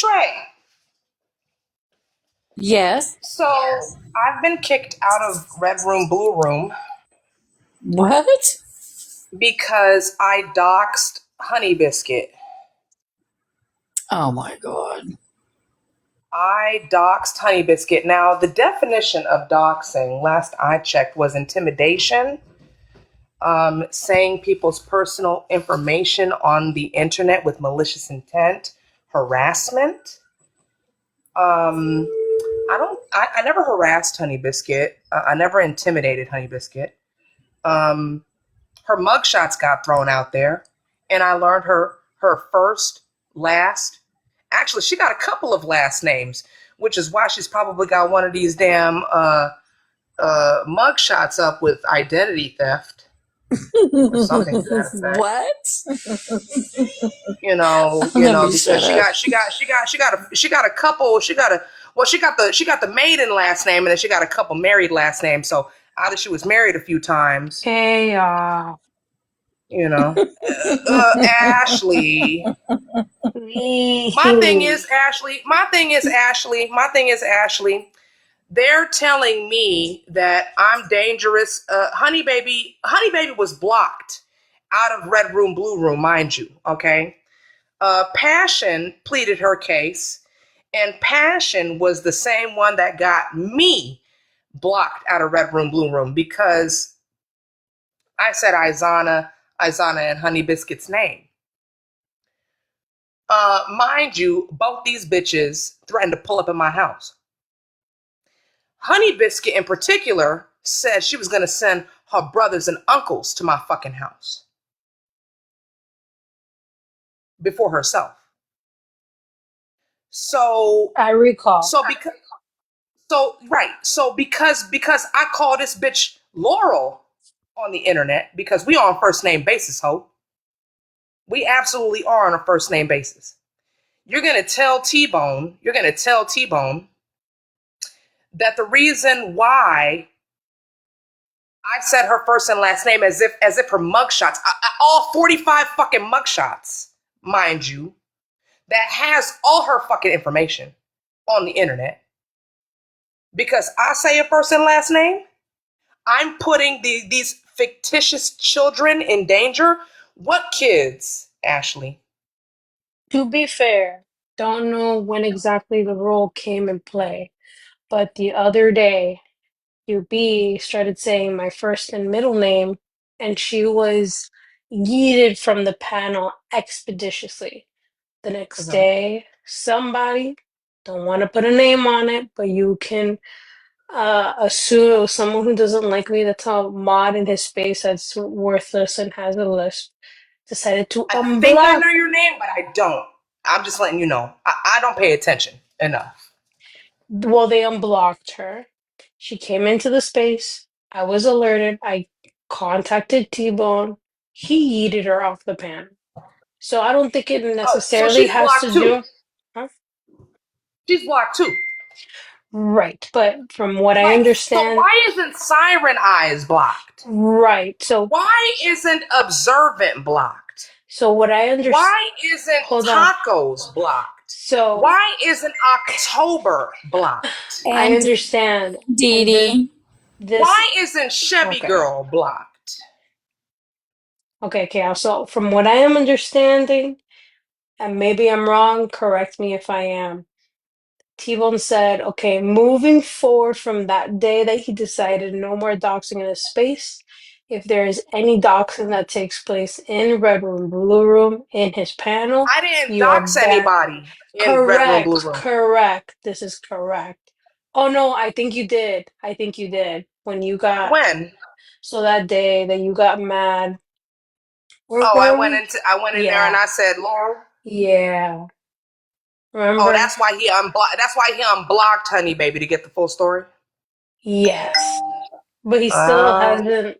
Trey, Yes. so I've been kicked out of Red Room, Blue Room What? because I doxed Honey Biscuit. Oh my god. I doxed Honey Biscuit. Now, the definition of doxing, last I checked, was intimidation, saying people's personal information on the internet with malicious intent, harassment. Um, I never harassed Honey Biscuit. I never intimidated Honey Biscuit. Um, her mugshots got thrown out there, and I learned her first, last. Actually, she got a couple of last names, which is why she's probably got one of these damn mugshots up with identity theft or something to that effect. What? Let me Because shut up. she got a couple. She got the maiden last name, and then she got a couple married last names. So either she was married a few times, Hey, you know. Ashley. My thing is Ashley. My thing is Ashley. My thing is Ashley. They're telling me that I'm dangerous. Honey Baby was blocked out of Red Room, Blue Room, mind you. Okay. Passion pleaded her case, and Passion was the same one that got me blocked out of Red Room, Blue Room because I said Izana and Honey Biscuit's name. Mind you, both these bitches threatened to pull up in my house. Honey Biscuit, in particular, said she was going to send her brothers and uncles to my fucking house before herself. So, I recall. so because, so right, so because I call this bitch Laurel on the internet because we on first name basis, ho. We absolutely are on a first name basis. You're gonna tell T-Bone that the reason why I said her first and last name as if her mugshots, all 45 fucking mugshots, mind you, that has all her fucking information on the internet. Because I say a first and last name, I'm putting these fictitious children in danger. What kids, Ashley? To be fair, don't know when exactly the role came in play, but the other day, UB started saying my first and middle name, and she was yeeted from the panel expeditiously. The next Mhm. day, somebody, don't want to put a name on it, but you can assume it was someone who doesn't like me, that's a mod in his space that's worthless and has a lisp, decided to I think I unblock. know your name, but I don't. I'm just letting you know. I don't pay attention enough. Well, they unblocked her. She came into the space. I was alerted. I contacted T-Bone. He yeeted her off the panel. So I don't think it Oh, so necessarily she's has blocked to too. do. Huh? She's blocked too. Right, but from what I Right. So understand, why isn't Siren Eyes blocked? right. So Why isn't Observant blocked? so what I understand. Why isn't Hold on. Tacos blocked? So Why isn't October blocked? I And understand, Dee and this Dee. this Why isn't Chevy okay. Girl blocked? Okay, okay. So from what I am understanding, and maybe I'm wrong, correct me if I am. T-Bone said, okay, moving forward from that day that he decided no more doxing in his space, if there is any doxing that takes place in Red Room, Blue Room, in his panel, I didn't you are dox banned. anybody in Red Room, Blue Correct, Room. correct. This is correct. Oh no, I think you did. I think you did. When you got, When? so that day that you got mad. Oh, Where were we? I went in there and Yeah, I said, Laurel. yeah. Oh, Remember? That's why he unblocked Honey Baby to get the full story. Yes. But he still Um, hasn't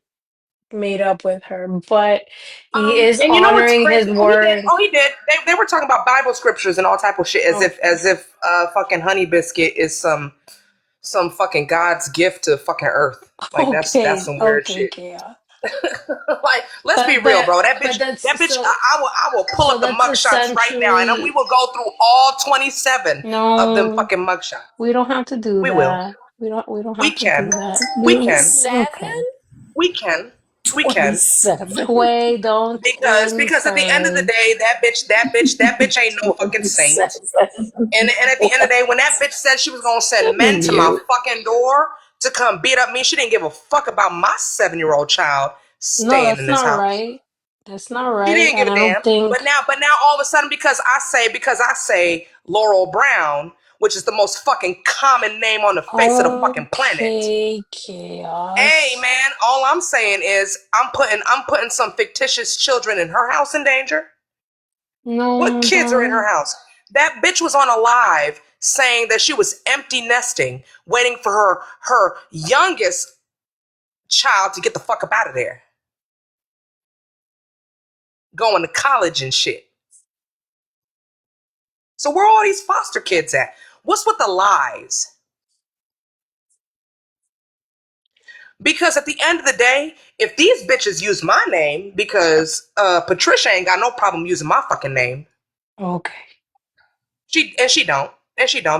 made up with her, but he is and you know what's honoring his crazy? Oh, he did. word. Oh, he did. They were talking about Bible scriptures and all type of shit, Oh, as if fucking Honey Biscuit is some fucking God's gift to fucking Earth. Like that's okay, some weird okay, shit. Kaya. like Let's be real, bro. That but bitch, that's so. I will pull So up the that's mugshots right now, and we essentially will go through all 27 of them no. fucking mugshots. We don't have to do We will. that. We don't We have to can. do that. We can. Okay. 27? We can. We can. 27. Tway, don't Because at the end of the encourage. day, that bitch ain't no fucking saint. 27. And at the end of the day, when that bitch said she was gonna send men to my Mute. fucking door to come beat up me, she didn't give a fuck about my 7-year-old child No, staying in that's this not house. right. That's not She right. didn't give And a I don't damn. think. But now all of a sudden, because I say Laurel Brown, which is the most fucking common name on the face of the fucking planet. Okay, Hey chaos. man, all I'm saying is I'm putting some fictitious children in her house in danger. What No, kids are in her don't. house? That bitch was on a live saying that she was empty nesting, waiting for her youngest child to get the fuck up out of there, going to college and shit. So where are all these foster kids at? What's with the lies? Because at the end of the day, if these bitches use my name, because Patricia ain't got no problem using my fucking name. Okay. She don't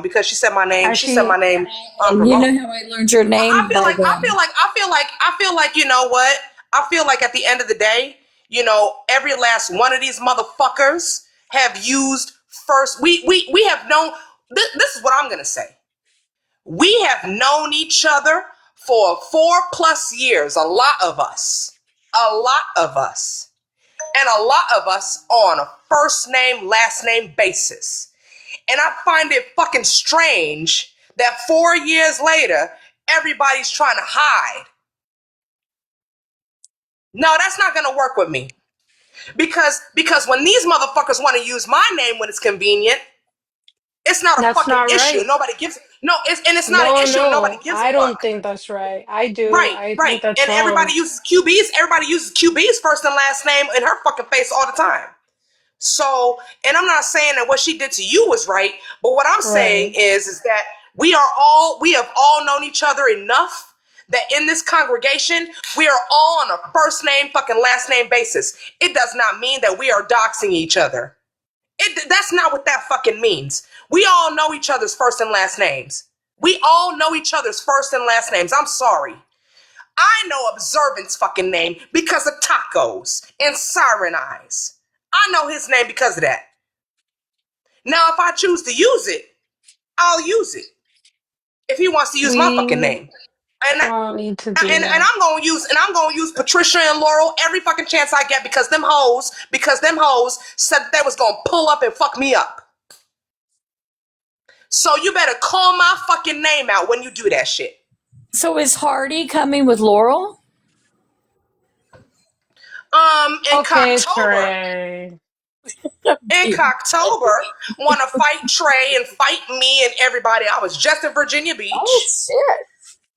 because she said my name. She said my Actually, name And you know unprovoked. how I learned your I name? feel By like I them. feel like I feel like I feel like you know what? I feel like at the end of the day, every last one of these motherfuckers have used first. We have known. This is what I'm gonna say. We have known each other for 4+ years. A lot of us, and a lot of us on a first name, last name basis. And I find it fucking strange that 4 years later, everybody's trying to hide. No, that's not gonna work with me. Because when these motherfuckers want to use my name when it's convenient, it's not a that's fucking not issue. right. Nobody gives no, it's not an No, issue and nobody no, gives a I fuck. don't think that's right. I do. Right, I right. think that's And wrong. everybody uses QB's first and last name in her fucking face all the time. So, and I'm not saying that what she did to you was right, but what I'm saying Right. is that we have all known each other enough that in this congregation, we are all on a first name, fucking last name basis. It does not mean that we are doxing each other. That's not what that fucking means. We all know each other's first and last names. We all know each other's first and last names. I'm sorry. I know Observant's fucking name because of tacos and siren eyes. I know his name because of that. Now, if I choose to use it, I'll use it. If he wants to use my fucking We name, and don't need to do and that. I'm gonna use Patricia and Laurel every fucking chance I get because them hoes said that they was gonna pull up and fuck me up. So you better call my fucking name out when you do that shit. So is Hardy coming with Laurel? In Okay, Cocktober, Trey. want to fight Trey and fight me and everybody. I was just in Virginia Oh Beach. shit!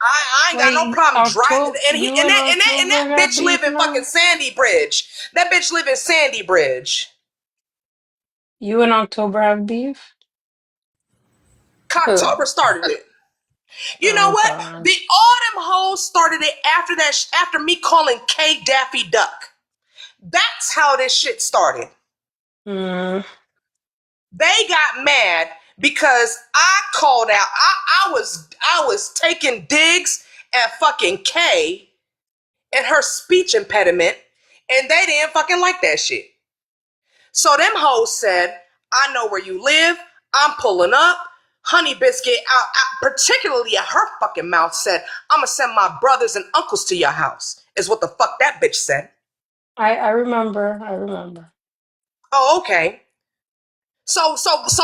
I ain't got no Wait, problem driving. October. You and October And that got bitch live beef in fucking now? Sandy Bridge. That bitch live in Sandy Bridge. You and October have beef? Who? Cocktober started it. You know Oh, what? God. The autumn hoes started it after that. After me calling K Daffy Duck. That's how this shit started. Mm. They got mad because I called out. I was taking digs at fucking K and her speech impediment, and they didn't fucking like that shit. So them hoes said, I know where you live. I'm pulling up. Honey Biscuit, particularly at her fucking mouth, said, I'm going to send my brothers and uncles to your house, is what the fuck that bitch said. I remember. I remember. Oh, okay. So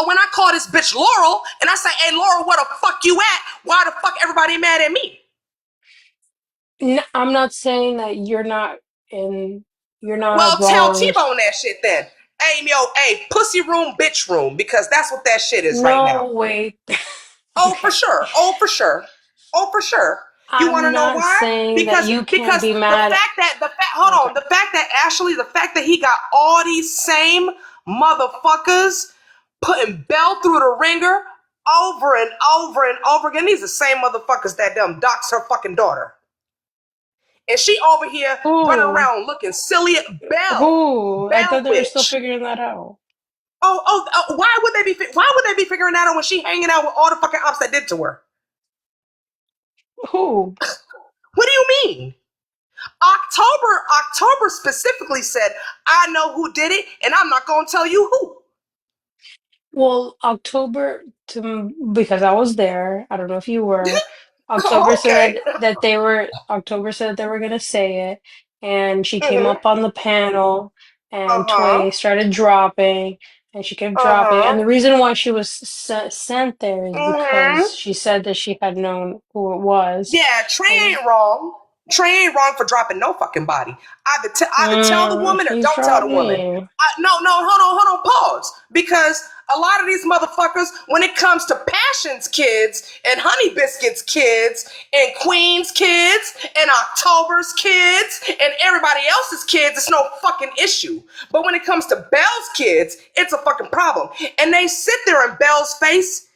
when I call this bitch Laurel and I say, hey, Laurel, where the fuck you at? Why the fuck everybody mad at me? I'm not saying that you're Well, not tell wrong. T-Bone that shit then. Hey, pussy room, bitch room, because that's what that shit is right now. No, wait. Oh, for Okay. sure. Oh, for sure. Oh, for sure. You want to I'm know not why? saying that Because you can't because be the mad. fact that the fact hold Okay. on, the fact that he same motherfuckers putting Bell through the ringer over and over and over again. These are the same motherfuckers that dox her fucking daughter. And she over here running Who? around looking silly at Who? I Bell thought they were still bitch. figuring that out. Why would they be? Why would they be figuring that out when she hanging out with all the fucking ops that did to her? Who? What do you mean? October specifically said, "I know who did it, and I'm not gonna tell you who." Well, because I was there. I don't know if you were. Okay. October said they were gonna say it, and she came Mhm. up on the panel, Uh and Toy huh. started dropping, and she kept Uh dropping. And huh. the reason why she was sent there is because Mhm. she said that she had known who it was, Yeah, Trey and ain't wrong. Trey ain't wrong for dropping no fucking body. Either tell the woman or he's don't tell the woman. dropping. No, hold on, pause. Because a lot of these motherfuckers, when it comes to Passion's kids and Honey Biscuit's kids and Queen's kids and October's kids and everybody else's kids, it's no fucking issue. But when it comes to Belle's kids, it's a fucking problem. And they sit there in Belle's face.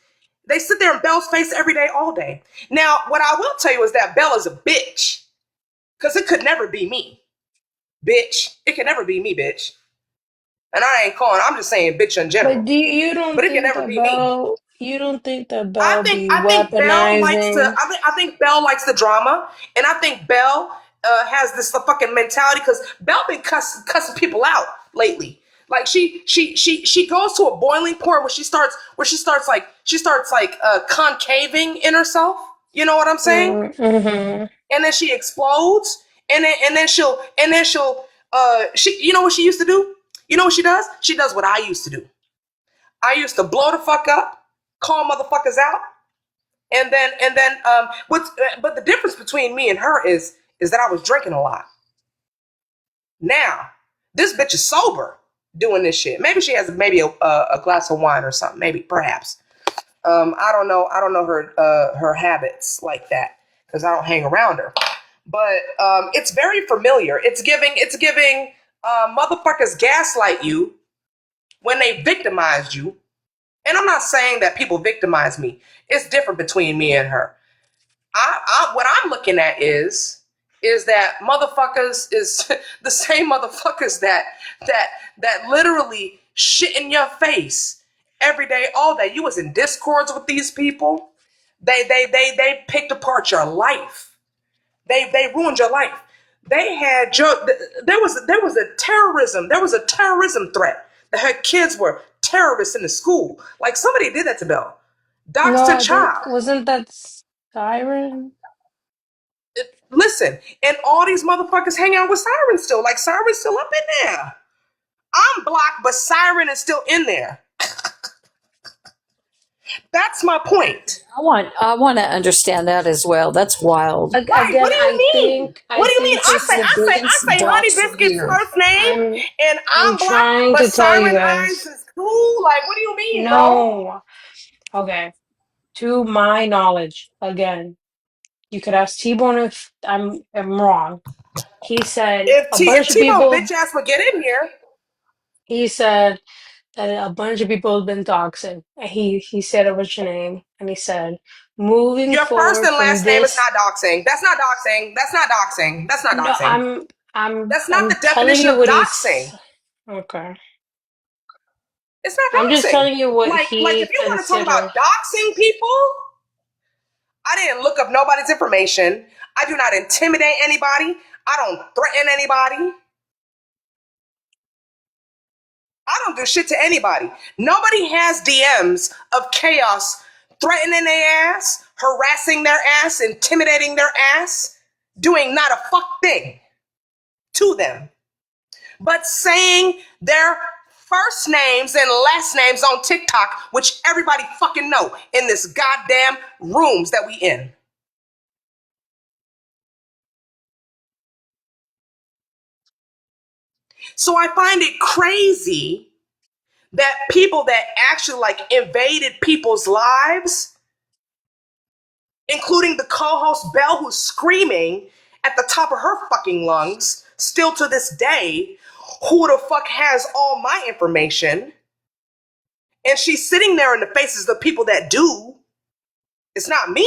They sit there in Belle's face every day, all day. Now, what I will tell you is that Belle is a bitch. Because it could never be me, bitch. It could never be me, bitch. And I ain't calling, I'm just saying bitch in But general. you But don't it can think never that be me. Belle be weaponizing? I think Belle likes the drama, and I think Belle has this fucking mentality because Belle been cussing people out lately. Like she goes to a boiling point where she starts like concaving in herself. You know what I'm saying? Mm-hmm. And then she explodes, and then she'll she, you know what she used to do? You know what she does? She does what I used to do. I used to blow the fuck up, call motherfuckers out, and then but the difference between me and her is that I was drinking a lot. Now this bitch is sober doing this shit. Maybe she has maybe a glass of wine or something. Maybe perhaps. I don't know. I don't know her habits like that because I don't hang around her. But it's very familiar. It's giving motherfuckers gaslight you when they victimized you. And I'm not saying that people victimize me. It's different between me and her. What I'm looking at is that motherfuckers is the same motherfuckers that literally shit in your face every day, all day. You was in discords with these people. They picked apart your life. They ruined your life. They had there was a terrorism threat that her kids were terrorists in the school. Like somebody did that to Belle. No, Doxed a I think child. wasn't that Siren? Listen, and all these motherfuckers hang out with Siren still. Like Siren's still up in there. I'm blocked, but Siren is still in there. That's my point. I want to understand that as well. That's wild. Right. What Again, do you mean? I What do you mean? think She's it's the biggest I say Honey doxer Biscuit's here. first name I'm and I'm I'm black, trying but to tell you Siren Hines guys. is cool. Like, what do you mean, bro? No. Okay. To my knowledge, again, you could ask T-Bone if I'm wrong. He said a If bunch of T-Bone people bitch ass would get in here, he said that a bunch of people have been doxing. He said a bunch of name, and he said, moving your first forward and from last name is this. not doxing. That's not doxing. That's not doxing. That's not No, doxing. That's not I'm the telling definition you of what doxing. he's okay. It's not I'm just doxing. telling you what Like if he you want to talk consider. about doxing people, I didn't look up nobody's information. I do not intimidate anybody. I don't threaten anybody. I don't do shit to anybody. Nobody has DMs of chaos threatening their ass, harassing their ass, intimidating their ass, doing not a fuck thing to them, but saying their first names and last names on TikTok, which everybody fucking know in this goddamn rooms that we in. So I find it crazy that people that actually like invaded people's lives, including the co-host Belle, who's screaming at the top of her fucking lungs, still to this day, who the fuck has all my information? And she's sitting there in the faces of people that do. It's not me.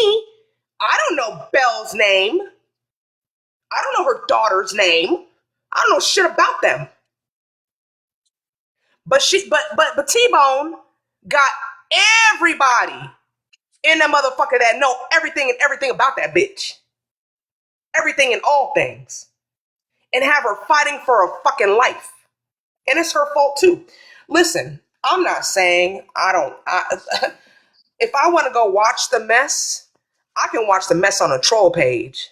I don't know Belle's name. I don't know her daughter's name. I don't know shit about them. But T-Bone got everybody in that motherfucker that know everything about that bitch. Everything and all things. And have her fighting for her fucking life. And it's her fault too. Listen, I'm not saying if I want to go watch the mess, I can watch the mess on a troll page.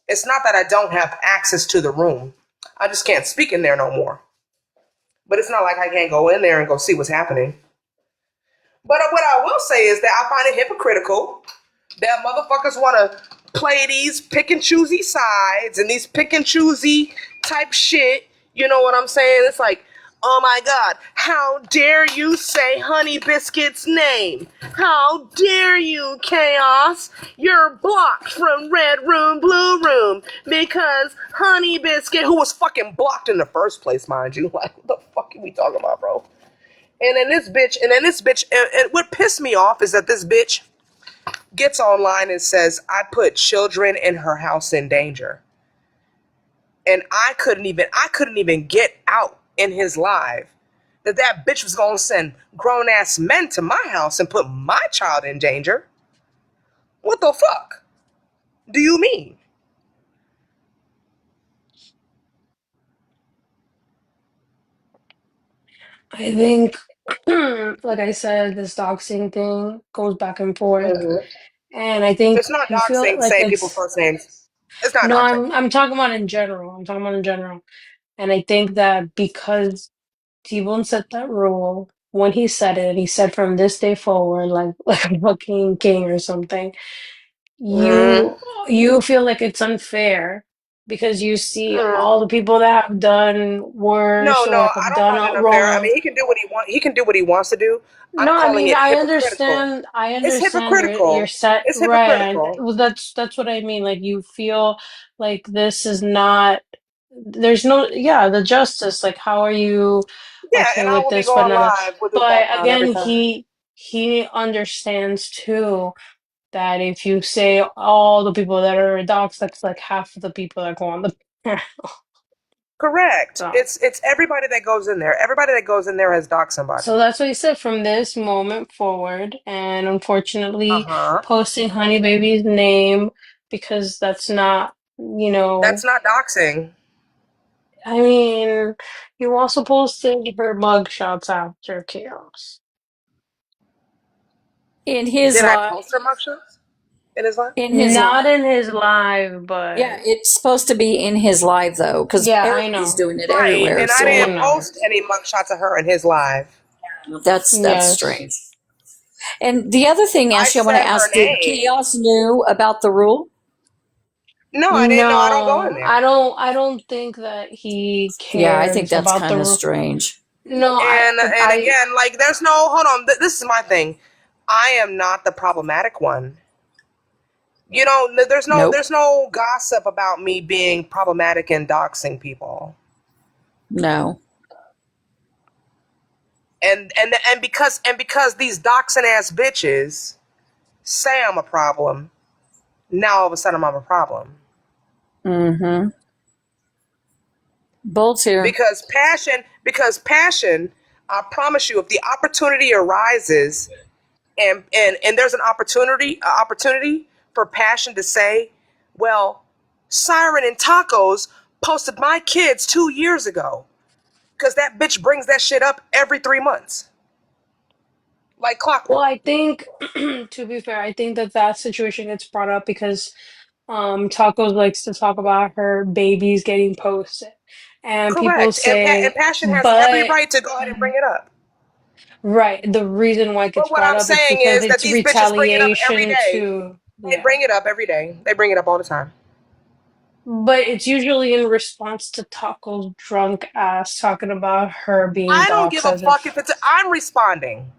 It's not that I don't have access to the room. I just can't speak in there no more. But it's not like I can't go in there and go see what's happening. But what I will say is that I find it hypocritical that motherfuckers want to play these pick and choosy sides and these pick and choosy type shit. You know what I'm saying? It's like, oh my God, how dare you say Honey Biscuit's name? How dare you, Chaos? You're blocked from Red Room, Blue Room because Honey Biscuit, who was fucking blocked in the first place, mind you. Like, what the fuck are we talking about, bro? And then this bitch, and what pissed me off is that this bitch gets online and says, I put children in her house in danger. And I couldn't even get out in his live that bitch was gonna send grown ass men to my house and put my child in danger. What the fuck do you mean? I think, like I said, this doxing thing goes back and forth, Mm-hmm. and I think It's not you feel doxing like saying people's it's first names. It's not no. doxing. I'm talking about in general. I'm talking about in general, and I think that because T-Bone set that rule when he said it, and he said from this day forward, like like a fucking king or something. Mm-hmm. You feel like it's unfair because you see all Mm-hmm. the people that have done No, worse no, or I have don't done find it unfair. I wrong. mean, he can do what he want. He can do what he wants to do. I'm No, I calling mean it hypocritical. I It's understand you're hypocritical. set It's right. hypocritical. Well, that's what I mean. Like you feel like this is not there's no yeah, the justice. Like how are you Yeah, okay and I with will be this but going not? live with his But background every again, time. he understands too that if you say all the people that are docs, that's like half of the people that go on the panel. Correct. So, It's everybody that goes in there. Everybody that goes in there has docked somebody. so that's what he said from this moment forward. And Uh unfortunately, huh. posting Honey Baby's name because that's not, you That's know, not doxing. I mean, you also posted her mugshots after chaos. In his Did I life, post her mugshots in his life? in his life. Not in his live, Yeah, but it's supposed to be in his live though, because yeah, I everybody's know. doing it Right, everywhere. and I I So didn't know. post any mugshots of her in his live. that's Yes. strange. And the other thing, I Ashley, I want to said her ask: did name. Chaos knew about the rule? No, I didn't know. I don't go in No, there. I don't think that he Yeah, I think cares that's about kind of the strange. no, And I again, like, there's no. Hold on. This is my thing. I am not the problematic one. You know, Nope. there's no gossip about me being problematic and doxing people. No. And because these doxing ass bitches say I'm a problem, now all of a sudden I'm a problem. Mm-hmm. Bolt's here. Because passion, I promise you, if the opportunity arises and there's an opportunity for passion to say, well, Siren and Tacos posted my kids 2 years ago. Because that bitch brings that shit up every 3 months. Like well, clockwork. I think to be fair, I think that that situation gets brought up because Tacos likes to talk about her babies getting posted, and people Correct. And say, passion has every but right to go ahead and bring it up. right, the reason why it gets But what brought I'm up it's saying because is that it's these bitches bring it up every retaliation day. to They yeah. bring it up every day. They bring it up all the time. But it's usually in response to Taco's drunk ass talking about her being I don't doxxed give a as fuck if if it's. I'm responding.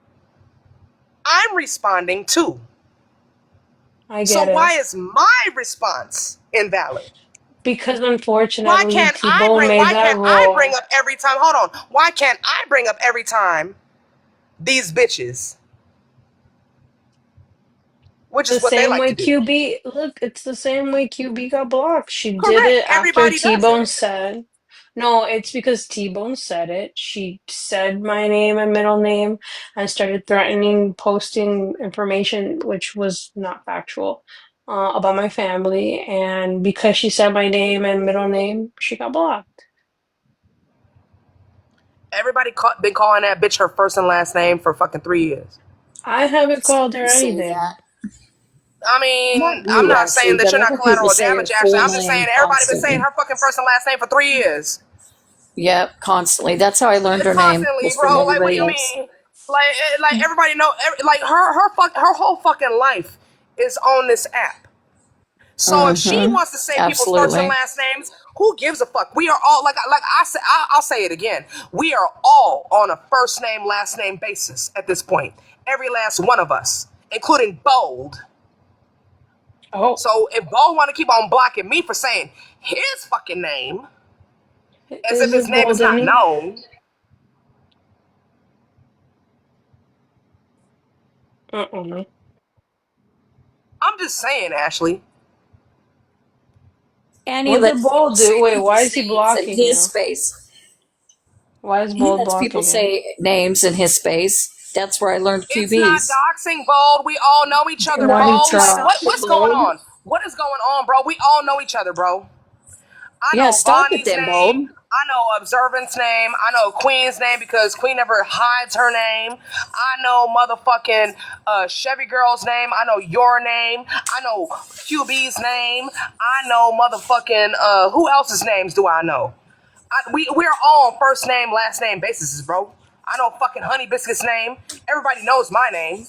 I'm responding too. I So get it. why is my response invalid? Because Why unfortunately, can't I T-Bone bring? made Why that can't I bring rule. up every time? Hold on. Why can't I bring up every time these bitches? which The is what they same like to way do. QB, look, it's the same way QB got blocked. She did Correct. it after Everybody does T-Bone it. said, no, it's because T-Bone said it. She said my name and middle name and started threatening posting information which was not factual about my family. And because she said my name and middle name, she got blocked. Everybody been calling that bitch her first and last name for fucking 3 years. I haven't called You her say anything. that. I Not mean, I'm you, not saying actually, that but you're not other people collateral say her damage, Ashley. full I'm just saying name everybody been saying constantly. her fucking first and last name for 3 years. Yep, constantly. That's how I learned her name, Constantly, just from bro. Like, what do everybody you else. mean? Like everybody know. Like her whole fucking life is on this app. So if she Mm-hmm. wants to say people's first and Absolutely. last names, who gives a fuck? We are all like I said. I'll say it again. We are all on a first name last name basis at this point. Every last one of us, including Bold. Oh, So if Bold want to keep on blocking me for saying his fucking name as if is his it name is bold not any? known, Uh-uh. I'm just saying, Ashley. Annie What did lets people Bold do? say Wait, why people's is he names in blocking his you? space. Why is He Bold lets people blocking you? say names in his space. That's where I learned It's not QBs. doxing, Bold. We all know each other, Then Why why he don't bro. you Like, drop? stop it, what's going Bold? on? What is going on, bro? We all know each other, bro. I Yeah, know stop it Vonnie's then, name. Bold. I know Observant's name. I know Queen's name because Queen never hides her name. I know motherfucking Chevy Girl's name. I know your name. I know QB's name. I know motherfucking who else's names do I know? We're all on first name, last name basis, bro. I know fucking Honey Biscuit's name. Everybody knows my name.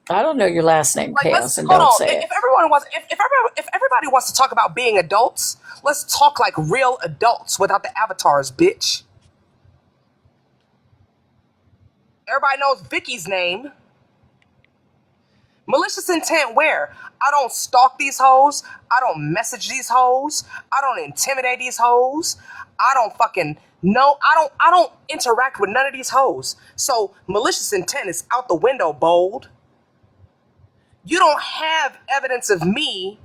I don't know your last name, Like, let's Chaos, and hold don't on. say it. If everybody wants to talk about being adults, let's talk like real adults without the avatars, bitch. Everybody knows Vicky's name. Malicious intent where? I don't stalk these hoes. I don't message these hoes. I don't intimidate these hoes. I don't fucking know. I don't interact with none of these hoes. So malicious intent is out the window, Bold. You don't have evidence of me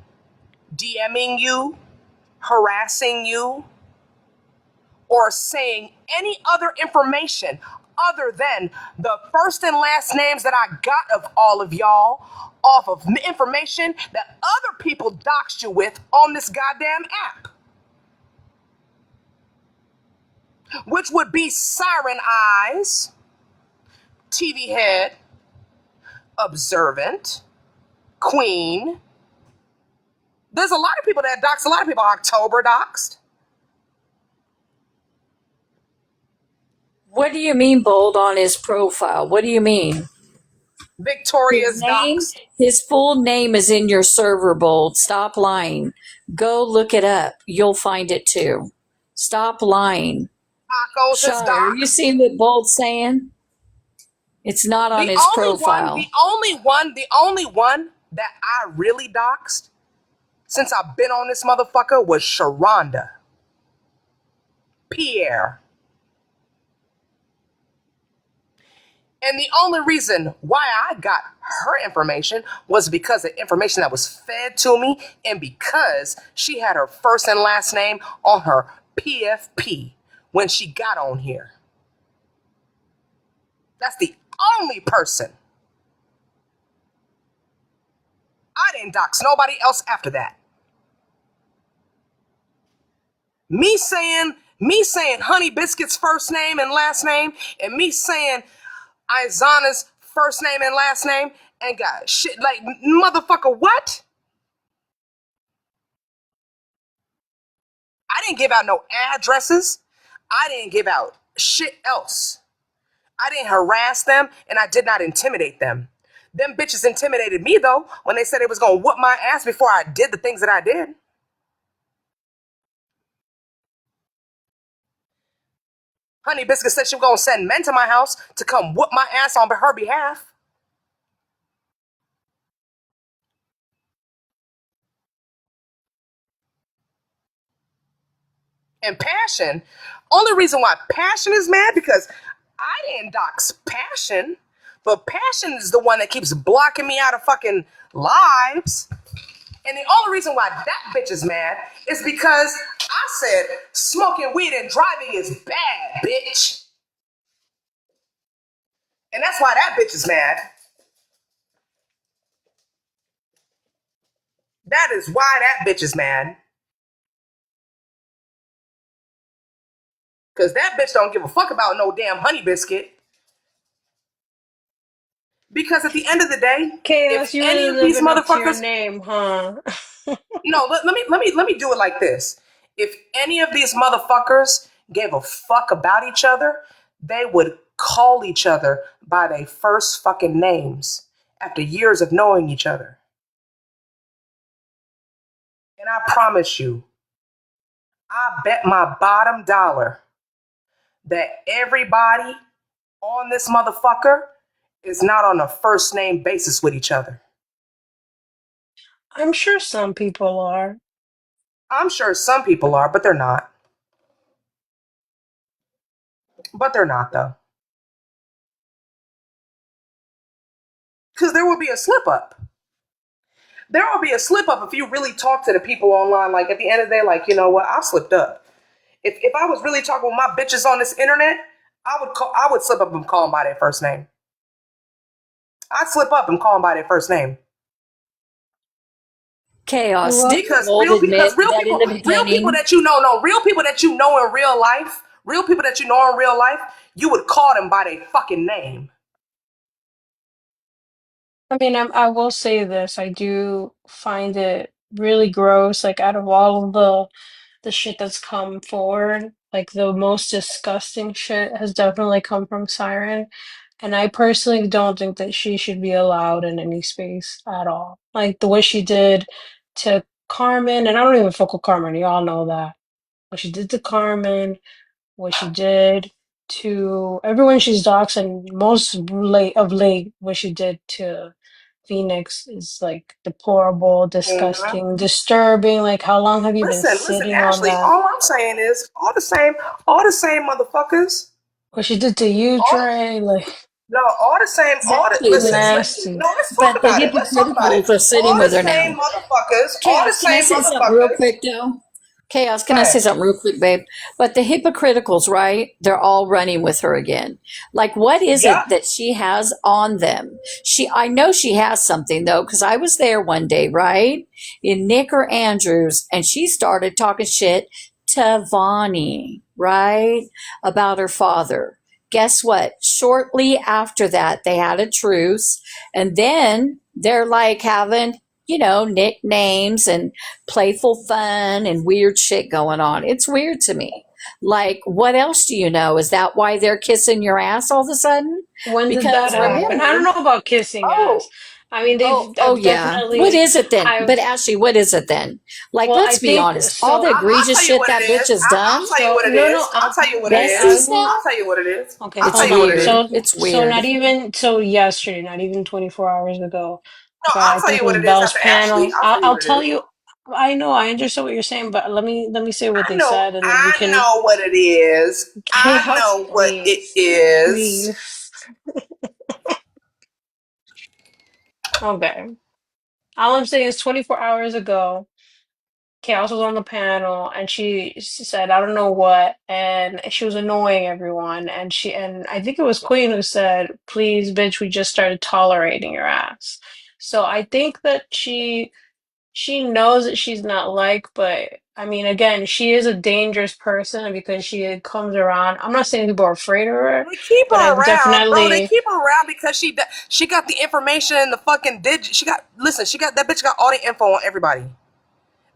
DMing you, harassing you, or saying any other information other than the first and last names that I got of all of y'all off of information that other people doxed you with on this goddamn app, which would be Siren Eyes, TV Head, Observant, Queen. There's a lot of people that doxed a lot of people. October doxed. What do you mean, Bold, on his profile? What do you mean? His Victoria's name, doxed. his full name is in your server, Bold. Stop lying. Go look it up. You'll find it too. Stop lying. Tacos is Shire, you doxed. see what Bold's saying? It's not on The his only one, profile. the only one that I really doxed since I've been on this motherfucker was Sharonda Pierre. And the only reason why I got her information was because of information that was fed to me and because she had her first and last name on her PFP when she got on here. That's the only person. I didn't dox nobody else after that. Me saying Honey Biscuit's first name and last name, and me saying Izana's first name and last name, and got shit like motherfucker. What? I didn't give out no addresses. I didn't give out shit else. I didn't harass them, and I did not intimidate them. Them bitches intimidated me though when they said they was gonna whoop my ass before I did the things that I did. Honey Biscuit said she was gonna send men to my house to come whoop my ass on her behalf. And Passion, only reason why Passion is mad because I didn't dox Passion. But passion is the one that keeps blocking me out of fucking lives. And the only reason why that bitch is mad is because I said smoking weed and driving is bad, bitch. And that's why that bitch is mad. That is why that bitch is mad. Because that bitch don't give a fuck about no damn honey biscuit. Because at the end of the day, if Chaos, you any really of these living up to your motherfuckers, name, huh? no, let me do it like this. If any of these motherfuckers gave a fuck about each other, they would call each other by their first fucking names after years of knowing each other. And I promise you, I bet my bottom dollar that everybody on this motherfucker is not on a first name basis with each other. I'm sure some people are. I'm sure some people are, but they're not. But they're not, though. Because there will be a slip up. There will be a slip up if you really talk to the people online. Like at the end of the day, like, you know what, I slipped up. If I was really talking with my bitches on this internet, I would slip up and call them by their first name. I'd slip up and call them by their first name. Chaos. Well, Because We'll admit that in the real people beginning, that you know, no, real people that you know in real life, real people that you know in real life, you would call them by their fucking name. I mean, I will say this. I do find it really gross. Like, out of all of the shit that's come forward, like the most disgusting shit has definitely come from Siren. And I personally don't think that she should be allowed in any space at all. Like the way she did to Carmen, and I don't even fuck with Carmen, y'all know that. What she did to Carmen, what she did to everyone she's doxxed, and most late, what she did to Phoenix is like deplorable, Mm-hmm. disgusting, disturbing. Like, how long have you been Listen, sitting on Ashley, that? all I'm saying is all the same motherfuckers. What she did to you, All Trey, like, no, all the same, all the exactly. listen, listen. nasty. No, let's talk But the about it. Let's talk about it. hypocriticals are sitting All the with her same now. motherfuckers, all the Chaos, can I same say something real motherfuckers. quick though? Chaos, can I say Hey, something real quick, babe? But the hypocriticals, right? They're all running with her again. Like, what is yep. it that she has on them? I know she has something though, because I was there one day, right? In Nick or Andrews, and she started talking shit to Vonnie, right? About her father. Guess what? Shortly after that, they had a truce, and then they're like having, nicknames and playful fun and weird shit going on. It's weird to me. Like, what else do you know? Is that why they're kissing your ass all of a sudden? When did that Because happen? I don't remember, know about kissing ass. oh, I mean, oh, I've yeah. What definitely, is it then? I've, But Ashley, what is it then? Like, well, I let's be think honest. All the so. I'll egregious tell you shit what it that is. bitch has done, I'll tell you So what it no, no, is. I'll tell you what it besties is. now, I'll tell you what it is. okay, I'll it's tell hold you what on. it weird. is. It's So weird. not even so yesterday, not even 24 hours ago, No, but I'll I tell think you it what was it is Bell's after Ashley. panel. I'll tell you I'll what it tell is. you. I know, I understand what you're saying, but let me say what they said, and then we I can. know what it is. I Chaos, know what it please, is. please. Okay. All I'm saying is 24 hours ago, Chaos was on the panel and she said, I don't know what, and she was annoying everyone. And I think it was Queen who said, please, bitch, we just started tolerating your ass. So I think that she knows that she's not liked, but I mean, again, she is a dangerous person because she comes around. I'm not saying people are afraid of her, They keep but her I've around, bro. They definitely. keep her around because she got the information in the fucking digit. She got that bitch got all the info on everybody.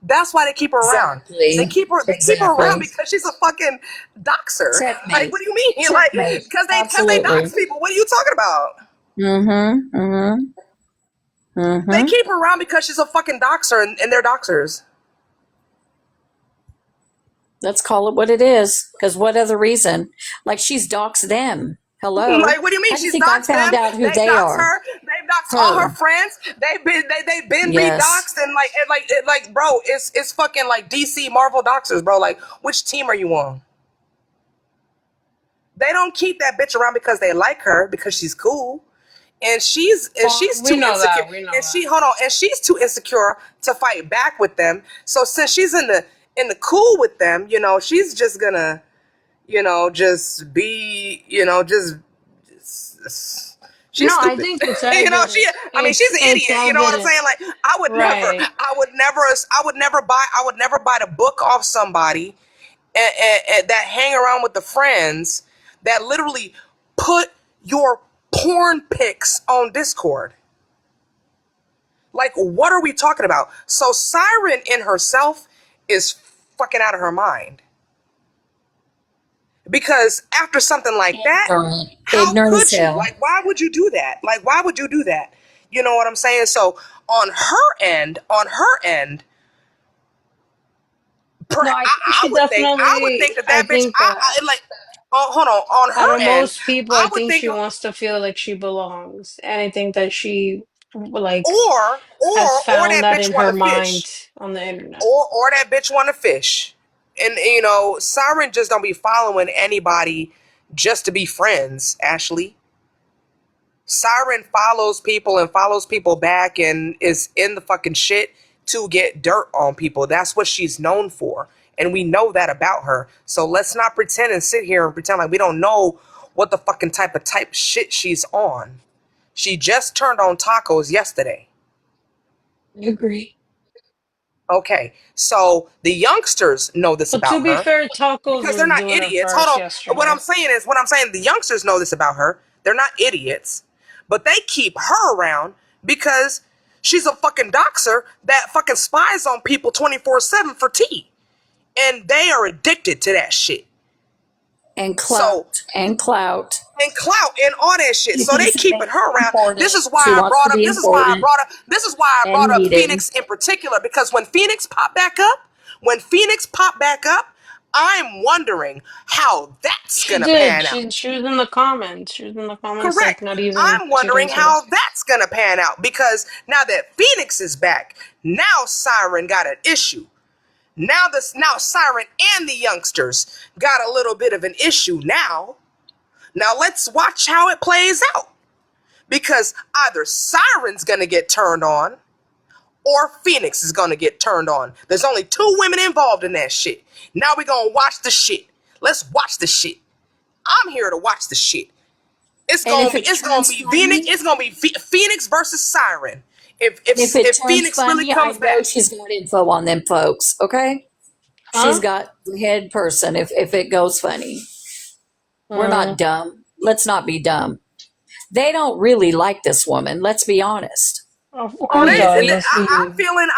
That's why they keep her around. Exactly. They keep her around Exactly. because she's a fucking doxer. Like, Checkmate. what do you mean? Like, Checkmate. because they Absolutely. dox people. What are you talking about? Mm-hmm. Mm-hmm. They Mm-hmm. keep her around because she's a fucking doxer and they're doxers. Let's call it what it is. Because what other reason? Like she's doxed them. Hello. Like, what do you mean? How do you She's think I doxed them. found out who They've they doxed are? her. They've doxed all her Her. friends. They've been Yes. redoxed and bro, it's fucking like DC Marvel doxers, bro. Like, which team are you on? They don't keep that bitch around because they like her because she's cool. and she's We too know insecure, that. We know and that. she's too insecure to fight back with them. So since she's in the cool with them, she's just gonna, just be, she's No, I stupid. think it's She, evident. I mean, she's an It's idiot. You know what I'm evident, saying? Like, right? I would never buy the book off somebody that hang around with the friends that literally put your porn pics on Discord. Like, what are we talking about? So Siren in herself is fucking out of her mind. Because after something like that, Ignorant. how Ignorant as could you? hell. Like, why would you do that? Like, why would you do that? You know what I'm saying? So on her end, No, I think I she would think, definitely. that I that bitch, think that like, oh, hold on out of her end, most people, I I would think think, she wants to feel like she belongs, and I think that she like has or found that that bitch in want her to fish, mind on the internet. or that bitch want to fish, and Siren just don't be following anybody just to be friends. Ashley, Siren follows people and follows people back and is in the fucking shit to get dirt on people. That's what she's known for. And we know that about her. So let's not pretend and sit here and pretend like we don't know what the fucking type shit she's on. She just turned on tacos yesterday. I agree. Okay. So the youngsters know this But to about be her fair, Tacos because they're was not doing her idiots. Hold first on. yesterday. What I'm saying, the youngsters know this about her. They're not idiots, but they keep her around because she's a fucking doxer that fucking spies on people 24/7 for tea. And they are addicted to that shit. And So, clout. And clout. and clout and all that shit. She So they thinks that keeping makes her her around. important. This is She why I wants to brought up be important and needed. Phoenix in particular, because when Phoenix popped back up, I'm wondering how that's She gonna did. pan out. She was in the comments. She was in the comments like Correct. not even I'm 2 days wondering ago. how that's gonna pan out because now that Phoenix is back, now Siren got an issue. Now Siren and the youngsters got a little bit of an issue now. Now let's watch how it plays out. Because either Siren's gonna get turned on or Phoenix is gonna get turned on. There's only two women involved in that shit. Now we're gonna watch the shit. Let's watch the shit. I'm here to watch the shit. It's And gonna if be it it's gonna turns be Phoenix. funny, It's gonna be Phoenix versus Siren. If if if it if turns Phoenix really funny, I comes know back, she's got info on them folks. Okay? She's Huh? got the head person if it goes funny. We're Uh, not dumb. Let's not be dumb. They don't really like this woman. Let's be honest. I oh, who mean, if we, does? I'm feeling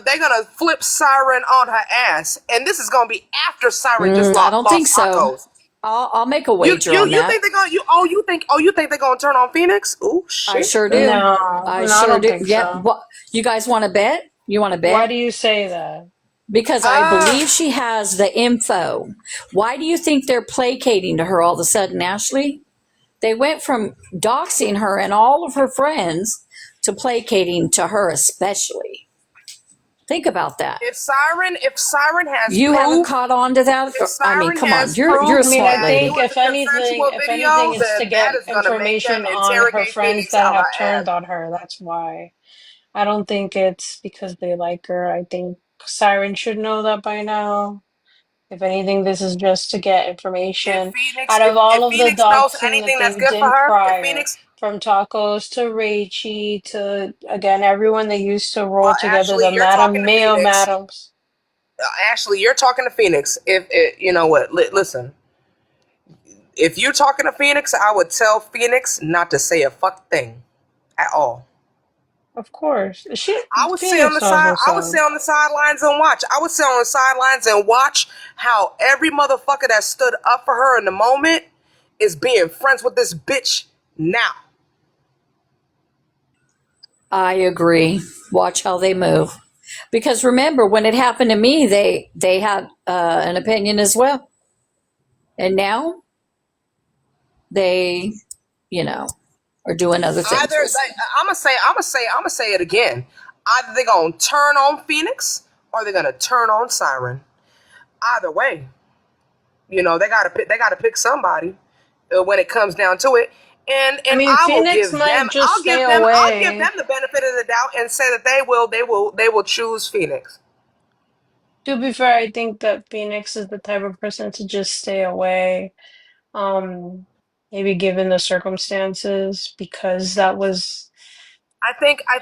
they're gonna flip Siren on her ass, and this is gonna be after Siren just I don't think lost so. tacos. I'll make a You wager you on you that. think they're gonna you think they're gonna turn on Phoenix? Ooh I shit. sure do. No, I no, I sure don't do. think Yep. so. What you guys want to bet? You want to Why bet? do you say that? Because I Ah, believe she has the info. Why do you think they're placating to her all of a sudden, Ashley? They went from doxing her and all of her friends to placating to her especially. Think about that. if Siren has You haven't proof, caught on to that? if I mean, Siren come on. has You're proof a I mean, I smart that it think lady. was a consensual if anything, video, it's to then that get is gonna make them information on her interrogate friends Phoenix that out have her ass. turned on her. That's why. I don't think it's because they like her. I think Siren should know that by now. If anything, this is just to get If information Phoenix out if, of if all of the Phoenix knows doxing that anything that's they've good for done her, if prior, Phoenix from tacos to Raichi to again everyone they used to well roll together, Ashley, the you're talking Madam to Mayo Phoenix. Madams. Ashley, you're talking to Phoenix. If it, you know what, listen. If you're talking to Phoenix, I would tell Phoenix not to say a fuck thing at all. Of course. She I would sit on Phoenix the knows side. what's I would up. sit on the sidelines and watch. I would sit on the sidelines and watch how every motherfucker that stood up for her in the moment is being friends with this bitch now. I agree. Watch how they move. Because remember, when it happened to me, they had an opinion as well, and now they, you know, are doing other things. Either they, I'm gonna say it again. Either they're gonna turn on Phoenix or they're gonna turn on Siren. Either way, they gotta pick somebody when it comes down to it. I And mean, I will Phoenix give might them just stay I'll give them away. the benefit of the doubt and say that they will choose Phoenix. To be fair, I think that Phoenix is the type of person to just stay away. Um, Maybe given the circumstances, because that was I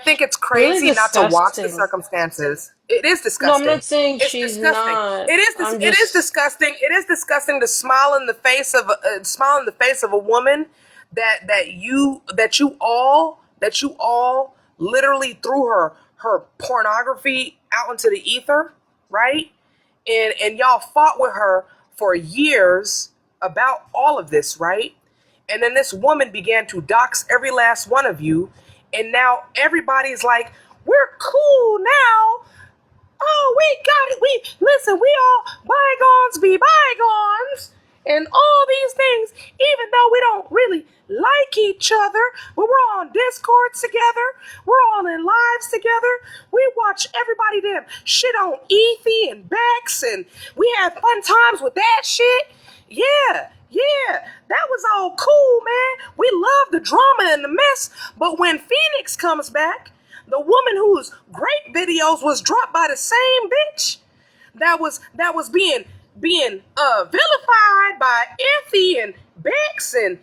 think it's really crazy not to watch the disgusting. circumstances. It is No, I'm disgusting. not saying It's she's disgusting. not. I'm It is just disgusting. It is disgusting to smile in the face of smile in the face of a woman that you all literally threw her pornography out into the ether, right? And y'all fought with her for years about all of this, right? And then this woman began to dox every last one of you. And now everybody's like, we're cool now. Oh, we got it. We listen, we all bygones be bygones and all these things, even though we don't really like each other, but we're on discords together, we're all in lives together. We watch everybody them shit on Ethy and Bex, and we had fun times with that shit. Yeah, that was all cool, man. We love the drama and the mess, but when Phoenix comes back, the woman whose great videos was dropped by the same bitch that was being vilified by Effie and Bex and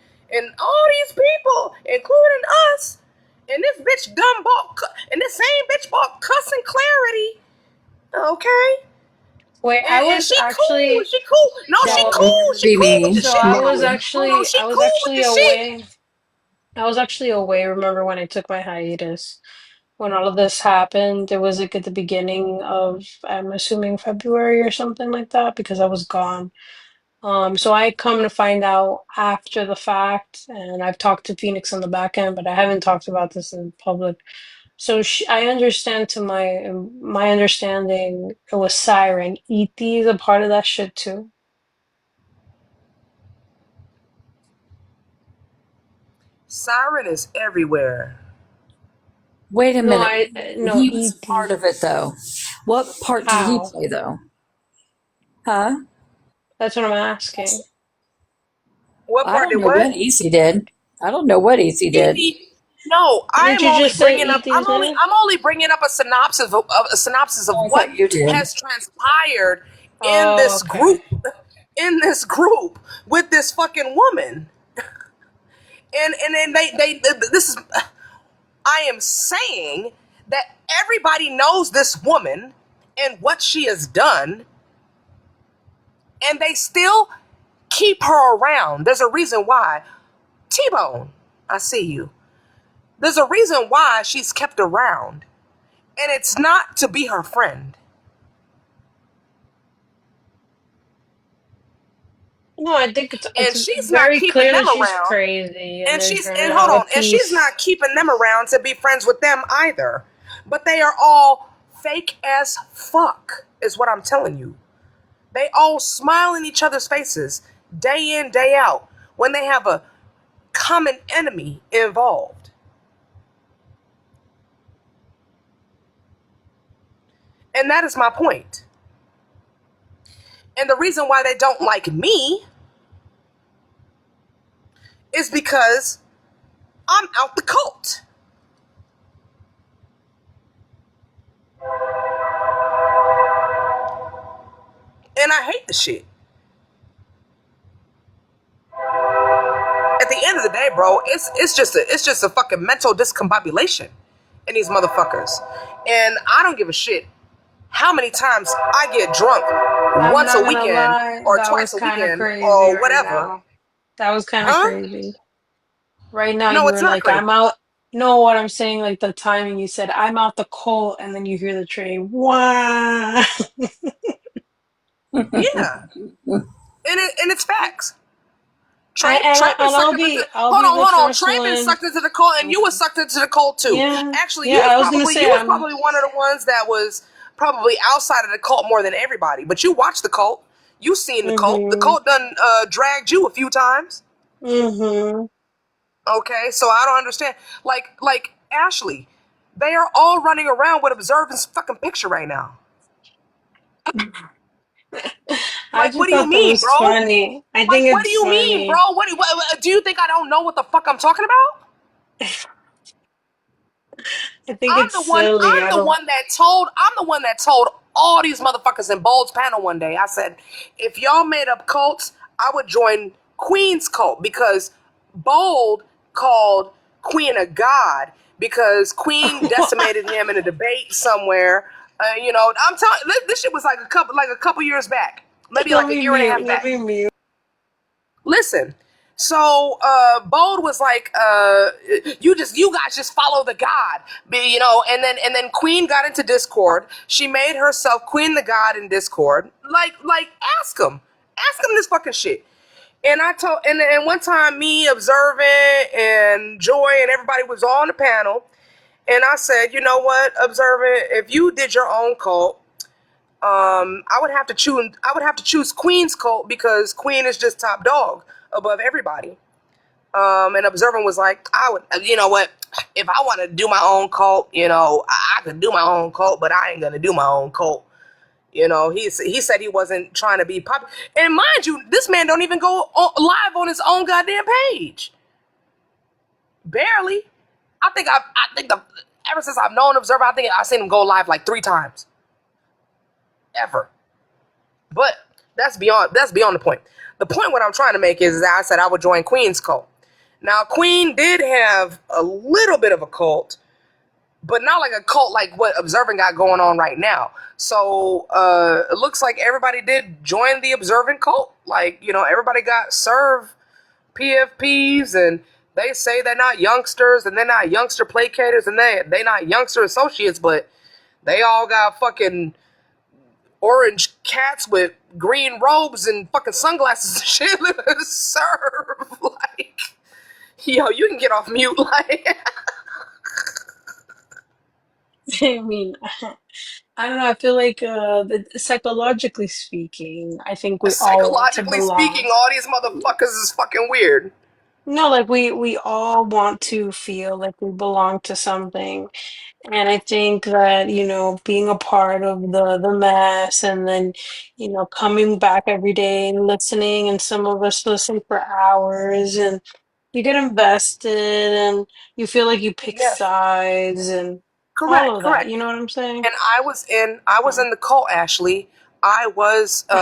all these people, including us. And this bitch dumb bought and this same bitch bought cussing clarity. Okay, wait. I and was she cool. actually She cool. No, she That so would cool. never She be cool with me. the so. shit. Never. Oh no, she I was cool with actually the shit. away. I was actually away. Remember when I took my hiatus? When all of this happened, it was like at the beginning of, I'm assuming February or something like that, because I was gone. So I come to find out after the fact, and I've talked to Phoenix on the back end, but I haven't talked about this in public. So I understand to my understanding, it was Siren. E.T. is a part of that shit too. Siren is everywhere. Wait a No, minute. I no He was a part E.T. of it, though. What part did he How? play, though? Huh? That's what I'm asking. What I part don't did know what? what Easy did. I don't know what Easy did. Evie, no, I Didn't am you only just say bringing up. E.T. was in it? I'm only bringing up a synopsis of Oh, I what thought you did. has transpired in Oh, this okay. group, in this group with this fucking woman. And then they this is. I am saying that everybody knows this woman and what she has done, and they still keep her around. There's a reason why. T-Bone, I see you. There's a reason why she's kept around. And it's not to be her friend. No, I think it's And she's not very keeping clear them that she's around. crazy and And they're she's trying and to hold have a on, and she's peace. not keeping them around to be friends with them either. But they are all fake as fuck, is what I'm telling you. They all smile in each other's faces day in, day out when they have a common enemy involved. And that is my point. And the reason why they don't like me is because I'm out the cult. And I hate the shit. At the end of the day, bro, it's just a fucking mental discombobulation in these motherfuckers. And I don't give a shit how many times I get drunk I'm once a not gonna weekend lie, or that was twice a kind of weekend crazy or right whatever. now. That was kind of Huh? crazy. Right now, No, you it's were not like, crazy. I'm out. Know what I'm saying? Like the timing you said, I'm out the cold, and then you hear the train. Wow. Yeah. And it's facts. Trey been And sucked into the I'll be the hold on. first Trey been one. sucked into the cult and you was sucked into the cult too. Yeah, Actually, yeah. I was gonna say you was I'm. probably one of the ones that was probably outside of the cult more than everybody. But you watched the cult. You seen the cult. The Mm-hmm. cult done dragged you a few times. Mm-hmm. Okay, so I don't understand. Like Ashley, they are all running around with Observant's fucking picture right now. I Like, what just do you thought that mean, was bro? funny. I Like, think what do it's you mean, bro? funny. What do you think I don't know what the fuck I'm talking about? I think it's silly. I don't. I'm the one that told all these motherfuckers in Bold's panel one day. I said, if y'all made up cults, I would join Queen's cult because Bold called Queen a god because Queen decimated him in a debate somewhere. I'm telling this shit was like a couple years back, maybe Let like a me year and a mute. half Let back. me mute. Listen, so Bold was like, you guys just follow the God, and then Queen got into Discord. She made herself Queen the God in Discord. Like ask him this fucking shit. And I told, and one time me, Observant, and Joy, and everybody was all on the panel, and I said, you know what, Observant, if you did your own cult, I would have to choose. I would have to choose Queen's cult because Queen is just top dog above everybody. And Observant was like, I would, you know what? If I want to do my own cult, I could do my own cult, but I ain't gonna do my own cult. He said he wasn't trying to be popular. And mind you, this man don't even go live on his own goddamn page. Barely. I think ever since I've known Observer, I think I've seen him go live like 3 times ever. But that's beyond the point. The point what I'm trying to make is that I said I would join Queen's cult. Now Queen did have a little bit of a cult, but not like a cult like what Observant got going on right now. So it looks like everybody did join the Observant cult. Like, everybody got served PFPs, and they say they're not youngsters and they're not youngster placators and they not youngster associates, but they all got fucking orange cats with green robes and fucking sunglasses and shit. Serve like, yo, you can get off mute. Like, I mean, I don't know. I feel like, psychologically speaking, I think we all want to psychologically speaking, belong. all these motherfuckers is fucking weird. No, like we all want to feel like we belong to something. And I think that, being a part of the mess and then, coming back every day and listening, and some of us listen for hours, and you get invested and you feel like you pick Yeah, sides and all correct, of that. correct. You know what I'm saying? And I was in the cult, Ashley. I was Oh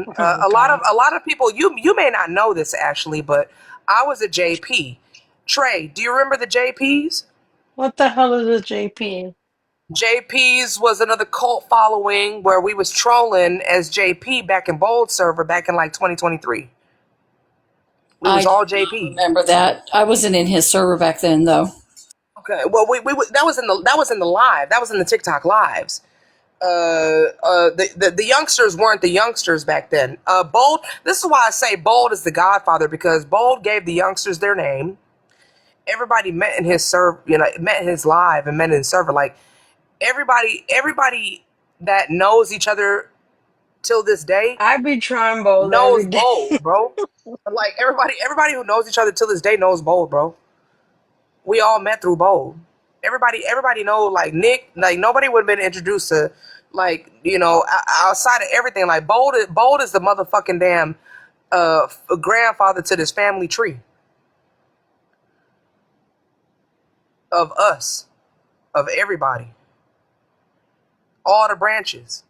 my a God. lot of people, you may not know this, Ashley, but I was a JP. Trey, do you remember the JPs? What the hell is a JP? JP's was another cult following where we was trolling as JP back in Bold server back in like 2023. We I was do all not JP. remember that. I wasn't in his server back then, though. Okay, well that was in the live. That was in the TikTok lives. The youngsters weren't the youngsters back then. Bold. This is why I say Bold is the Godfather, because Bold gave the youngsters their name. Everybody met in his met in his live and met in his server. Like everybody that knows each other till this day I be trying both knows every day. Bold, bro. Like everybody who knows each other till this day knows Bold, bro. We all met through Bold. Everybody know, like Nick. Like nobody would have been introduced to, like, outside of everything. Like Bold is the motherfucking damn grandfather to this family tree of us, of everybody. All the branches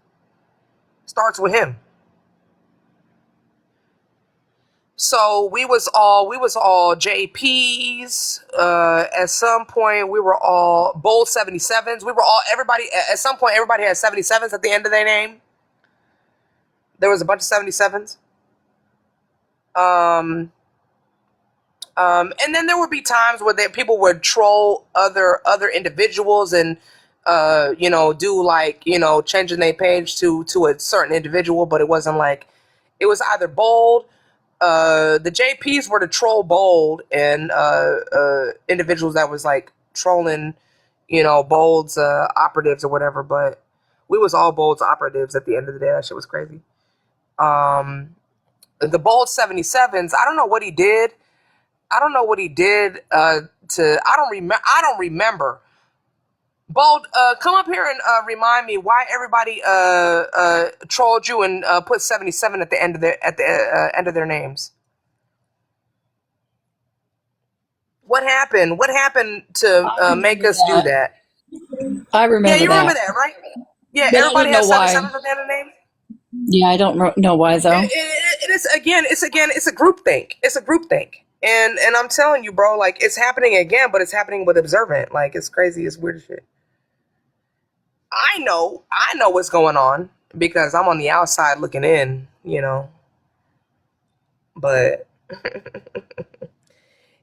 starts with him. So we was all JPs. At some point we were all Bold 77s. We were all everybody at some point everybody had 77s at the end of their name. There was a bunch of 77s. Um and then there would be times where people would troll other individuals and do like, changing their page to a certain individual, but it wasn't like, it was either Bold. The JPs were to troll Bold, and individuals that was like trolling, Bold's operatives or whatever. But we was all Bold's operatives at the end of the day. That shit was crazy. The Bold 77s. I don't know what he did. I don't know what he did to. I don't remember. Bold, come up here and remind me why everybody trolled you and put 77 at the end of their names. What happened? What happened to I make remember us do that. that? I Yeah, remember you remember that. that, right? Yeah, But I everybody didn't know has why. 77 at the end of their name. Yeah, I don't know why though. It's a group think. It's a group think. And I'm telling you, bro, like it's happening again, but it's happening with observant. Like it's crazy, it's weird as shit. I know what's going on because I'm on the outside looking in, but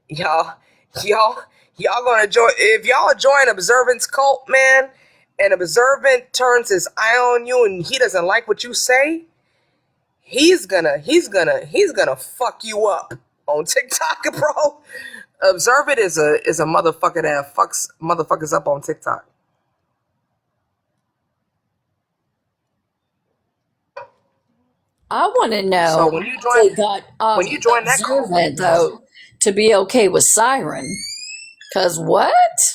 y'all, y'all, y'all gonna join if y'all join observant's cult, man, and observant turns his eye on you and he doesn't like what you say, he's gonna fuck you up on TikTok, bro. Observant is a motherfucker that fucks motherfuckers up on TikTok. I want to So know when you if join they got when you join that cult, observant though to be okay with Siren. Cause what?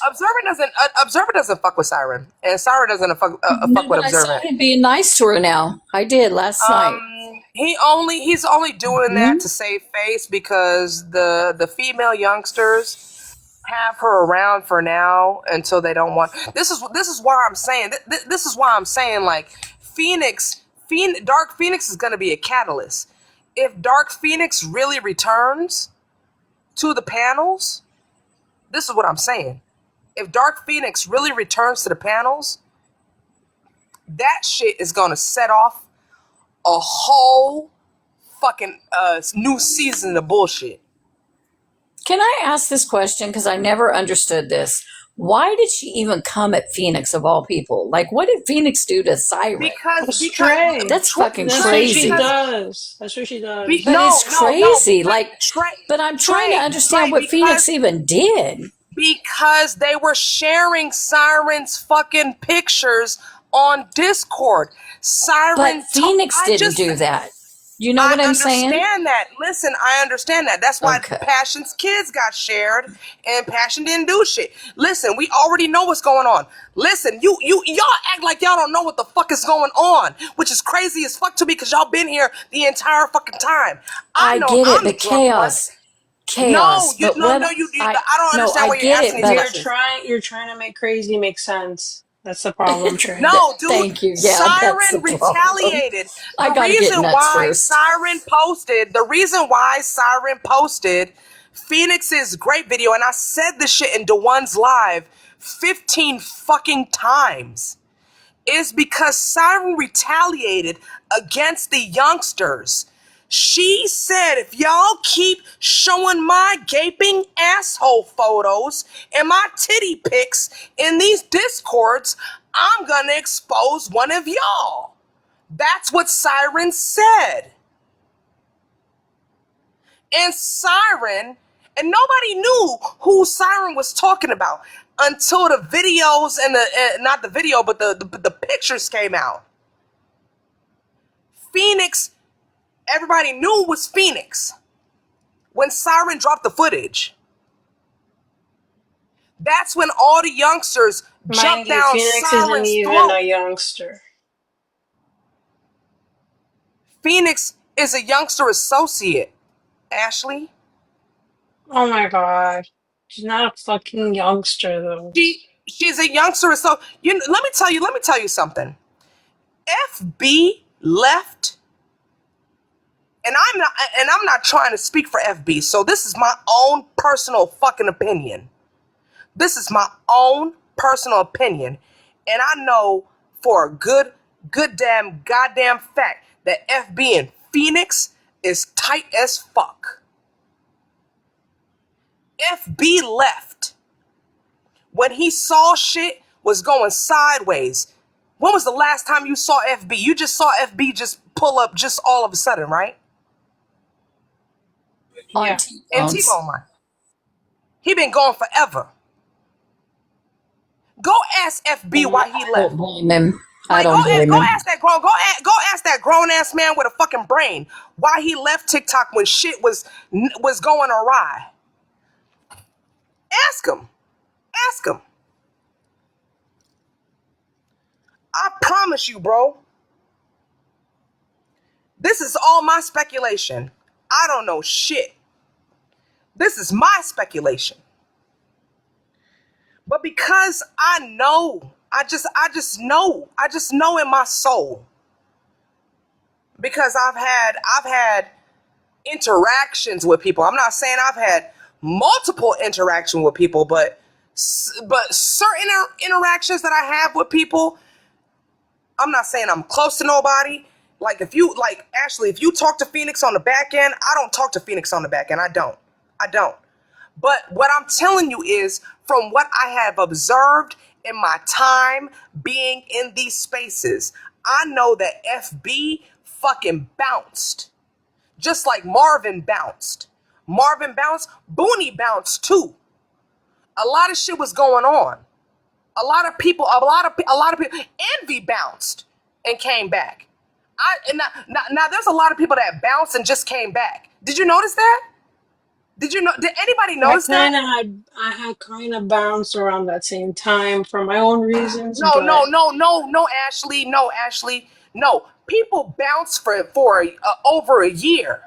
Observer doesn't fuck with Siren, and Siren doesn't fuck No, with but I saw Observant. him being nice to her now. I did last night. He's only doing that Hmm. to save face because the female youngsters have her around for now until they don't want. This is why I'm saying this is why I'm saying like Dark Phoenix is going to be a catalyst. If Dark Phoenix really returns to the panels, this is what I'm saying. If Dark Phoenix really returns to the panels, that shit is going to set off a whole fucking new season of bullshit. Can I ask this question? Because I never understood this. Why did she even come at Phoenix of all people? Like, what did Phoenix do to Siren? Because Stray. That's fucking That's what she crazy. does. That's what she does. But no, it's no, no, crazy. Like, but I'm trying to understand Trey, what Phoenix even did. because they were sharing Siren's fucking pictures on Discord. But Siren, Phoenix didn't do that. You know I what I'm saying? understand that. Listen, I understand that. That's why Okay. Passion's kids got shared and Passion didn't do shit. Listen, we already know what's going on. Listen, y'all act like y'all don't know what the fuck is going on, which is crazy as fuck to me because y'all been here the entire fucking time. I I know get it, I'm the but drunk one. No, chaos. you But no what no you I don't no, understand I why you're get asking it, these but questions. You're trying to make crazy make sense. That's the problem, Trey. No, dude, thank you. Yeah, that's the Siren problem. retaliated. I The got to get reason nuts why first. Siren posted Phoenix's great video, and I said this shit in DeOne's live 15 fucking times, is because Siren retaliated against the youngsters. She said, if y'all keep showing my gaping asshole photos and my titty pics in these discords, I'm gonna expose one of y'all. That's what Siren said. And and nobody knew who Siren was talking about until the videos and not the video, but the pictures came out. Phoenix, everybody knew was Phoenix when Siren dropped the footage. That's when all the youngsters Mind jumped you, down Phoenix isn't Siren's even throat. a youngster. Phoenix is a youngster associate, Ashley. Oh my god. She's not a fucking youngster, though. She's a youngster associate. Let me tell you something. FB left, and I'm not trying to speak for FB, so this is my own personal fucking opinion. This is my own personal opinion. And I know for a good damn goddamn fact that FB in Phoenix is tight as fuck. FB left when he saw shit was going sideways. When was the last time you saw FB? You just saw FB just pull up just all of a sudden, right? On Yeah. And T-Bones. T-Bone line. He been gone forever. Go ask FB Yeah. why he I don't left. blame him. I Like don't blame go him. ask that grown ass man with a fucking brain why he left TikTok when shit was going awry. Ask him. Ask him. I promise you, bro. This is all my speculation. I don't know shit. This is my speculation. But because I know, I just know in my soul. Because I've had interactions with people. I'm not saying I've had multiple interactions with people, but certain interactions that I have with people, I'm not saying I'm close to nobody. Like if you like Ashley, if you talk to Phoenix on the back end, I don't talk to Phoenix on the back end. I don't. But what I'm telling you is from what I have observed in my time being in these spaces, I know that FB fucking bounced. Just like Marvin bounced. Marvin bounced, Booney bounced too. A lot of shit was going on. A lot of people, Envy bounced and came back. Now there's a lot of people that bounced and just came back. Did you notice that? Did anybody notice that? I had kind of bounced around that same time for my own reasons, No, no, but no, no, no, Ashley, no, Ashley, no. People bounce for over a year,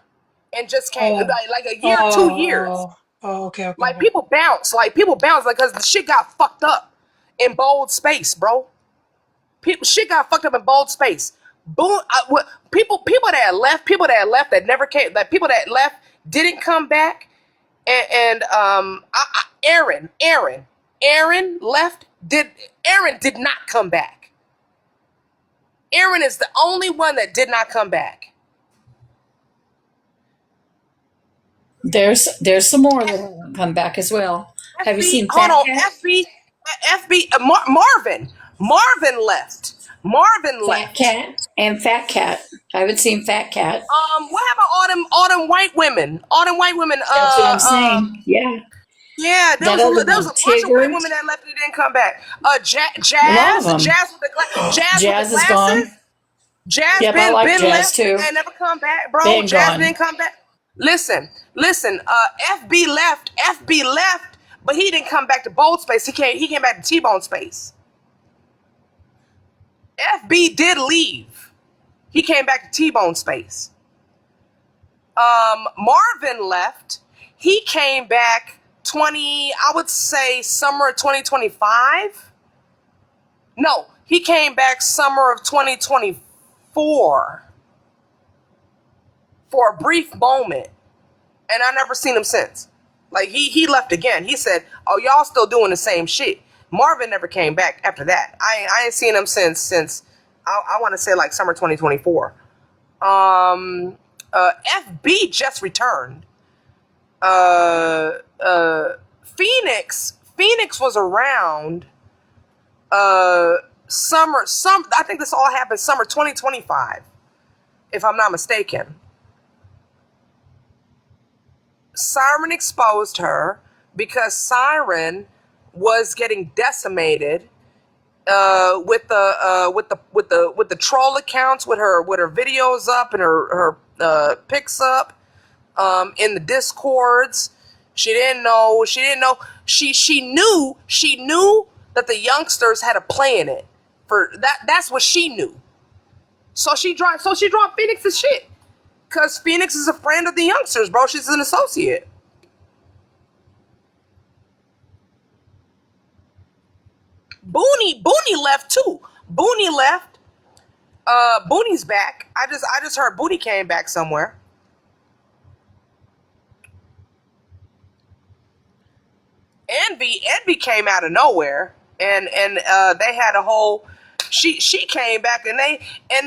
and just came oh, like a year, 2 years. okay, okay, Like okay. people bounce, like because the shit got fucked up in bold space, bro. Shit got fucked up in bold space. Boom. People that left that never came, that people that left didn't come back, and Aaron left. Aaron did not come back. Aaron is the only one that did not come back. There's some more that haven't come back as well. Have you FB, seen hold Fat on, Cat? Marvin left. Marvin Fat left. Cat and Fat Cat. I haven't seen Fat Cat. What happened all them white women? All them white women. That's what I'm saying. Yeah. Yeah, That other there was one, a bunch of white Tigger. women that left and didn't come back. A lot of them. Jazz with the Jazz is gone. glasses. Jazz Yep, I like been Jazz left too. and never come back, bro. Been Jazz gone. didn't come back. Listen. FB left. FB left, but he didn't come back to bold space. He came back to T-bone space. FB did leave. He came back to T-bone space. Marvin left. He came back I would say summer of 2025. No, he came back summer of 2024 for a brief moment, and I never seen him since. Like he left again. He said, "Oh, y'all still doing the same shit." Marvin never came back after that. I ain't seen him since I want to say like summer 2024. FB just returned. Phoenix was around summer. I think this all happened summer 2025, if I'm not mistaken. Siren exposed her because Siren was getting decimated with the troll accounts, with her videos up and her pics up in the discords. She didn't know. She knew that the youngsters had a play in it. For that, that's what she knew. So she dropped Phoenix's shit. Cause Phoenix is a friend of the youngsters, bro. She's an associate. Booney left too. Booney left. Booney's back. I just heard Booney came back somewhere. Envy came out of nowhere, and they had a whole. She came back, and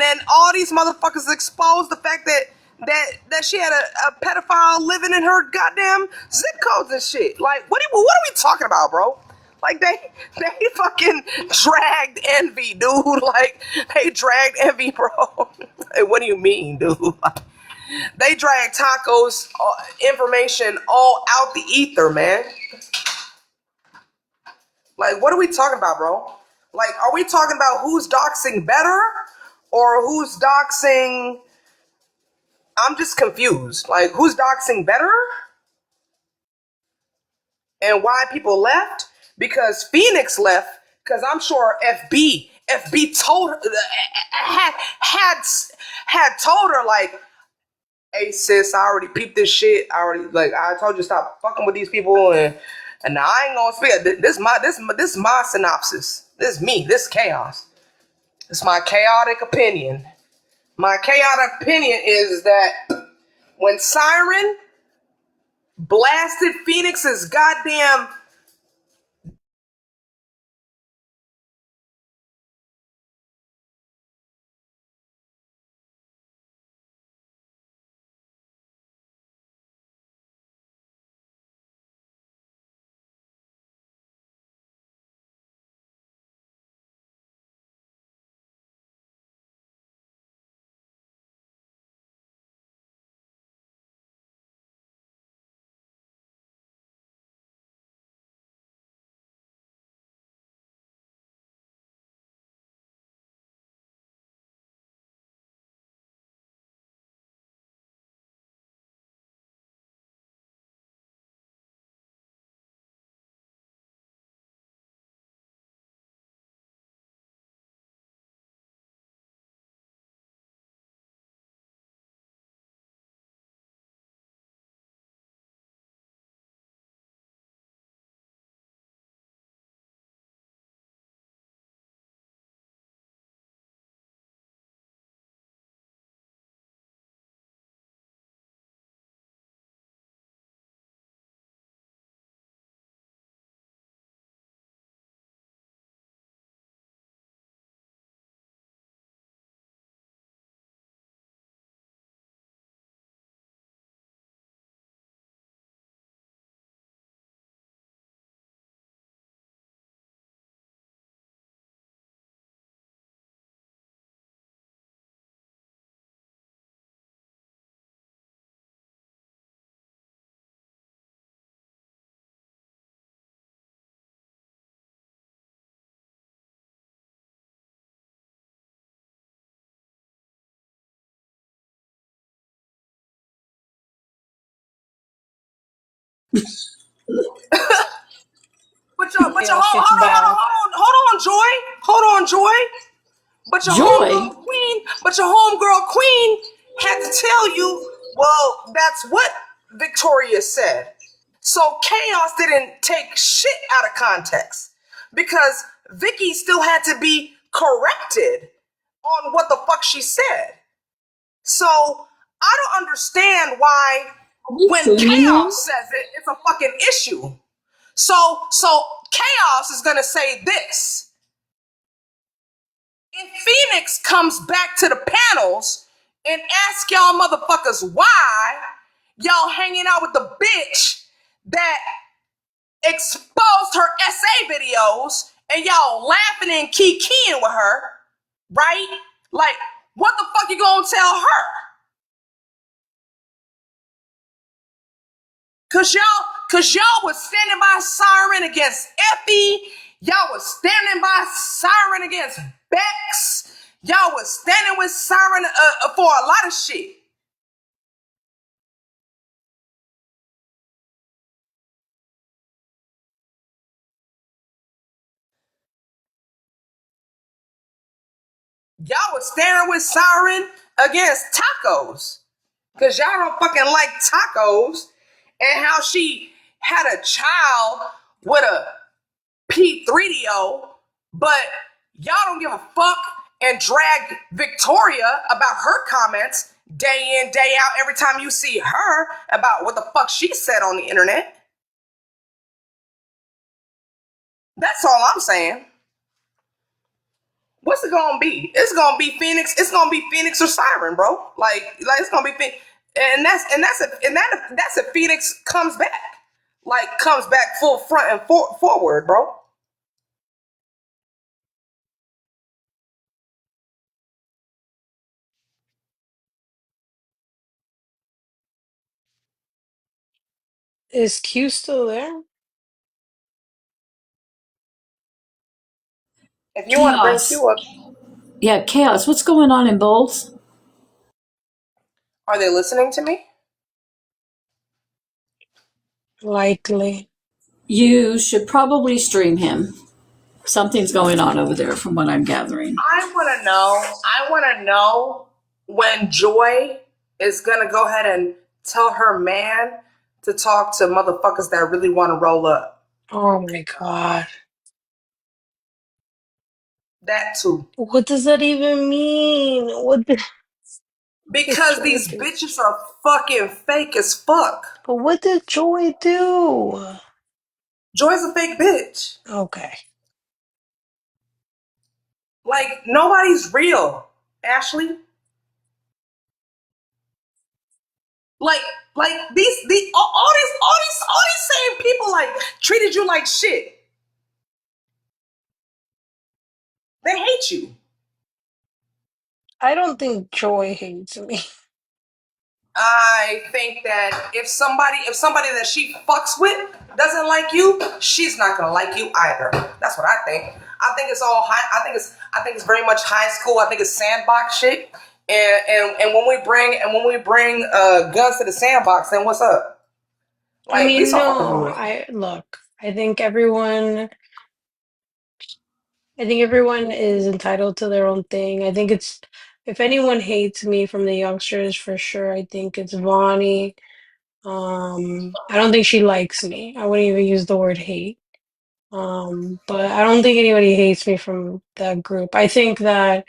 then all these motherfuckers exposed the fact that she had a pedophile living in her goddamn zip codes and shit. Like, what are we talking about, bro? Like they fucking dragged Envy, dude. Like they dragged Envy, bro. Like, what do you mean, dude? They dragged Taco's information all out the ether, man. Like, what are we talking about, bro? Like, are we talking about who's doxing better or who's doxing? I'm just confused. Like, who's doxing better and why people left? Because Phoenix left Because I'm sure FB told her, had told her like, hey sis, I already peeped this shit. I told you stop fucking with these people, and I ain't gonna speak. This my synopsis. This is me. This is chaos. It's my chaotic opinion. My chaotic opinion is that when Siren blasted Phoenix's goddamn but your Chaos, it's bad. hold on, Joy. Hold on, Joy. Joy. But your homegirl Queen had to tell you, well, that's what Victoria said. So Chaos didn't take shit out of context because Vicky still had to be corrected on what the fuck she said. So I don't understand why Are you when fooling him? Chaos says it, it's a fucking issue. So Chaos is gonna say this. If Phoenix comes back to the panels and ask y'all motherfuckers why y'all hanging out with the bitch that exposed her SA videos and y'all laughing and kikiing with her, right? Like, what the fuck you gonna tell her? Cause y'all was standing by Siren against Effie. Y'all was standing by Siren against Bex. Y'all was standing with Siren for a lot of shit. Y'all was standing with Siren against tacos. Cause y'all don't fucking like tacos. And how she had a child with a P3DO, but y'all don't give a fuck and drag Victoria about her comments day in, day out every time you see her about what the fuck she said on the internet. That's all I'm saying. What's it gonna be? It's gonna be Phoenix. It's gonna be Phoenix or Siren, bro. Like it's gonna be Phoenix. That's if Phoenix comes back, like comes back full front and forward, bro. Is Q still there? If you want to bring Chaos. Q up, Yeah, chaos. What's going on in both? are they listening to me? Likely. You should probably stream him. Something's going on over there, from what I'm gathering. I want to know. I want to know when Joy is gonna go ahead and tell her man to talk to motherfuckers that really want to roll up. Oh my god. That too. What does that even mean? It's Because Joy these do? bitches are fucking fake as fuck. But what did Joy do? Joy's a fake bitch. Okay. Like nobody's real, Ashley. Like, like these all these same people like treated you like shit. They hate you. I don't think Joy hates me. I think that if somebody that she fucks with doesn't like you, she's not gonna like you either. That's what I think. I think it's all high. I think it's very much high school. I think it's sandbox shit. And when we bring guns to the sandbox, then what's up? I Like these mean, are fucking no. rules. I look. I think everyone. I think everyone is entitled to their own thing. I think it's. If anyone hates me from the youngsters, for sure, I think it's Vonnie. I don't think she likes me. I wouldn't even use the word hate. But I don't think anybody hates me from that group. I think that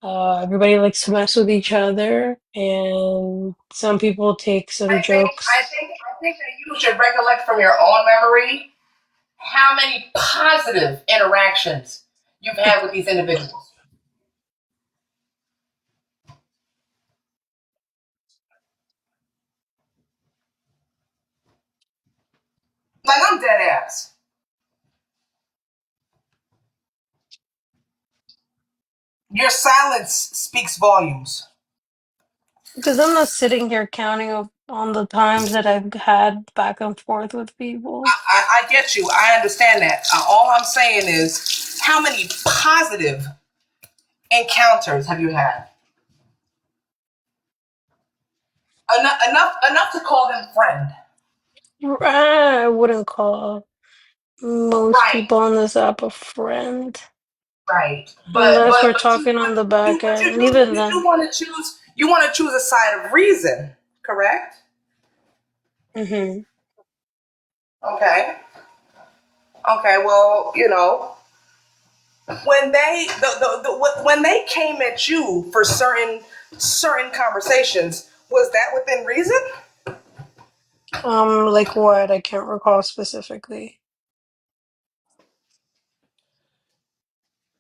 everybody likes to mess with each other, and some people take some I think I jokes. think I think that you should recollect from your own memory how many positive interactions you've had with these individuals. Like I'm dead ass. Your silence speaks volumes. Because I'm not sitting here counting on the times that I've had back and forth with people. I get you. I understand that. All I'm saying is, how many positive encounters have you had? Enough to call them friend. I wouldn't call most Right, people on this app a friend, right. unless we're talking on the back But end, and even you do then. want to choose. You want to choose a side of reason, correct? Hmm. Okay. Okay. Well, when when they came at you for certain conversations, was that within reason? Like what? I can't recall specifically.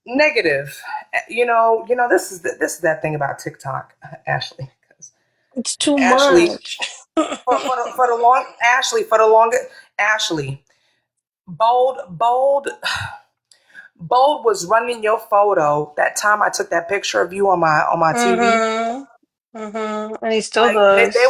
Negative. This is that thing about TikTok, Ashley. It's too Ashley, much. for the long Ashley for the longest Ashley, bold was running your photo that time I took that picture of you on my TV. Mm-hmm. Mm-hmm. And he still Like does. they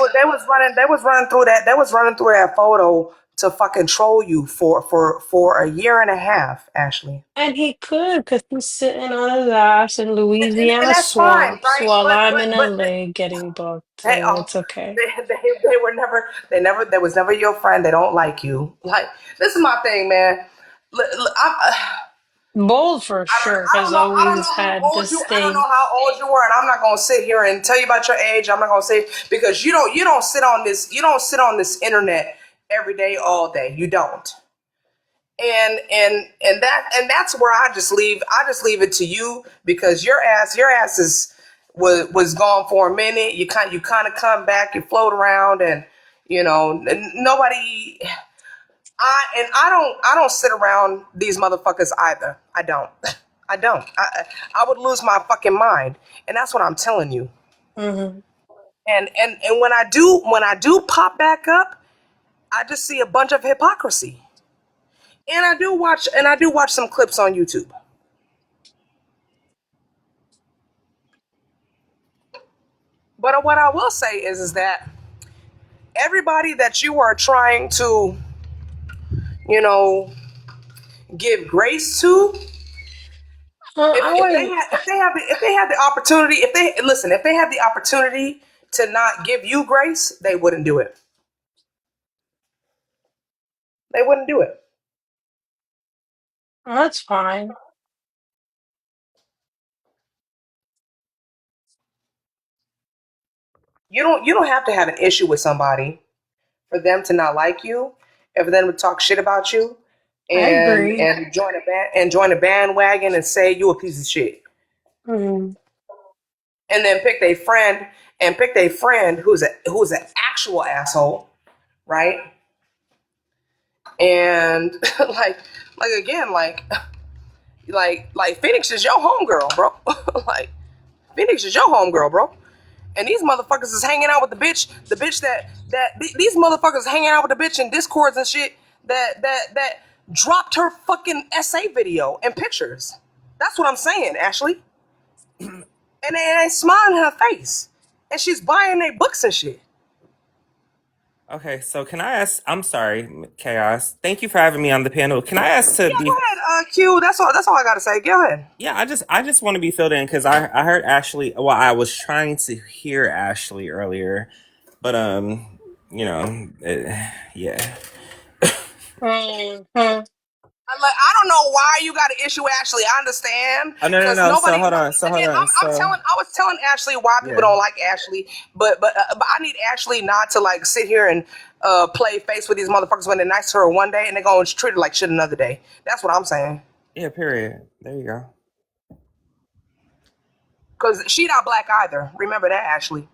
was running through that photo to fucking troll you for a year and a half, Ashley. And he could, because he's sitting on his ass in And Louisiana that's fine, swamps right? while But I'm in but LA getting booked, hey, so oh, it's okay. they were never there was never your friend. They don't like you. Like this is my thing, man. Bold for sure, I don't because know. I don't always know how had old this you. I don't thing. know how old you were, and I'm not gonna sit here and tell you about your age. I'm not gonna say because you don't sit on this. You don't sit on this internet every day, all day. You don't. And where I just leave it to you because your ass was gone for a minute. You kind of come back. You float around, and nobody. I don't sit around these motherfuckers either. I don't. I don't. I would lose my fucking mind, and that's what I'm telling you. Hmm. And when I do pop back up, I just see a bunch of hypocrisy. And I do watch some clips on YouTube. But what I will say is that everybody that you are trying to, you know, give grace to, I wouldn't. if they have the opportunity, if they have the opportunity to not give you grace, they wouldn't do it. They wouldn't do it. Well, that's fine. You don't have to have an issue with somebody for them to not like you and for them to talk shit about you I and agree. join a bandwagon and say you a piece of shit. Mm. And then pick a friend who's an actual asshole, right? And like again, like Phoenix is your homegirl, bro. Like Phoenix is your homegirl, bro. And these motherfuckers is hanging out with the bitch these motherfuckers hanging out with the bitch in discords and shit that dropped her fucking essay video and pictures. That's what I'm saying, Ashley. And they smiling in her face, and she's buying their books and shit. Okay, so can I ask? I'm sorry, Chaos. Thank you for having me on the panel. Can I ask to Yeah, be? go ahead, Q. That's all I gotta say. Go ahead. Yeah, I just want to be filled in because I heard Ashley. Well, I was trying to hear Ashley earlier, but yeah. Mhm. I don't know why you got an issue, Ashley. I understand Oh no no because no. nobody. So hold on. So hold Again, on. So I was telling Ashley why people yeah don't like Ashley, but I need Ashley not to like sit here and play face with these motherfuckers when they're nice to her one day and they're gonna treat her like shit another day. That's what I'm saying. yeah. Period. There you go. Because she not black either. Remember that, Ashley.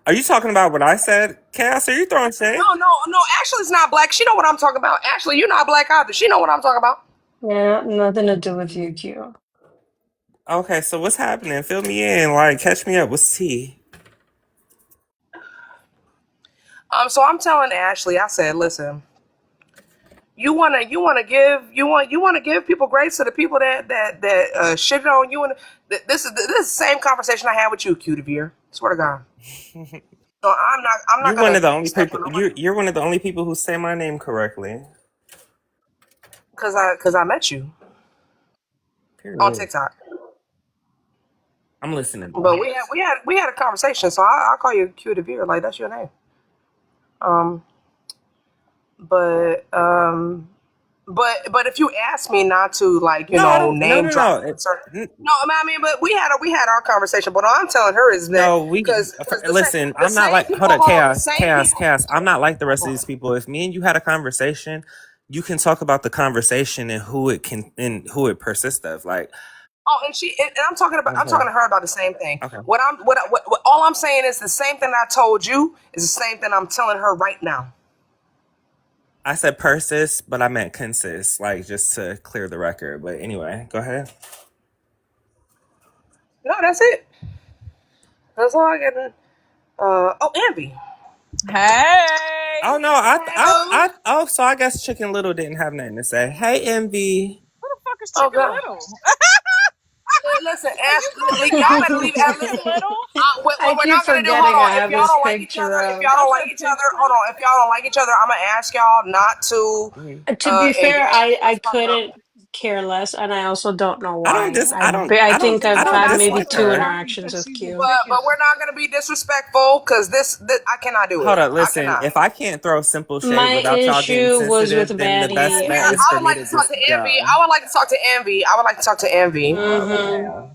Are you talking about what I said, Chaos? Are you throwing shade? No. Ashley's not black. She know what I'm talking about. Ashley, you're not black either. She know what I'm talking about. Yeah, nothing to do with you, Q. Okay, so what's happening? Fill me in. Like, catch me up. What's tea? So I'm telling Ashley. I said, listen. You wanna give people grace to the people that shitted on you, and this is the same conversation I had with you, Q Devere. Swear to God. So I'm not You're one gonna of the only step people. on nobody You're one of the only people who say my name correctly. because I met you on Period. TikTok. I'm listening But though. we had a conversation, so I'll call you Q Devere, like that's your name. Um, but but if you ask me not to like No, I don't. No, name no, drop no. certain, no, I mean, but we had our conversation. But all I'm telling her is that No, we because listen. the I'm not same like. Hold people, up, hold on, the chaos, same chaos, people. chaos. I'm not like the rest of Hold these on. people. If me and you had a conversation, you can talk about the conversation and who it persists of. Like, Oh, and I'm okay, talking to her about the same thing. okay. What all I'm saying is the same thing I told you is the same thing I'm telling her right now. I said persist, but I meant consist. Like, just to clear the record. But anyway, go ahead. No, that's it. That's all I get. Envy. Hey, Oh no, Hey, boo. so I guess Chicken Little didn't have nothing to say. Hey, Envy. who the fuck is Oh Chicken God. Little? Listen, Are Ash, you calling me y'all better leave. Chicken Chicken Little? What I we're keep not gonna do? Hold forgetting on. I If have y'all his don't like each other, picture if y'all up. don't That's like a each other, picture. hold on. If y'all don't like each other, I'm gonna ask y'all not to Mhm. To be fair, engage in I this fucking. couldn't care less, and I also don't know I don't why. dis. I don't. I I don't. think I've I don't had That's maybe what's dislike two her. concerning interactions because with she's a Q. But we're vicious. not gonna be disrespectful because this I cannot do Hold it. up, I listen. cannot. If I can't throw simple shade My without y'all getting issue was with sensitive, then the best Manny. Yeah, bet is I for would me like to to talk just to Envy. go. I would like to talk to Envy. I would like to talk to Envy Hmm. Yeah.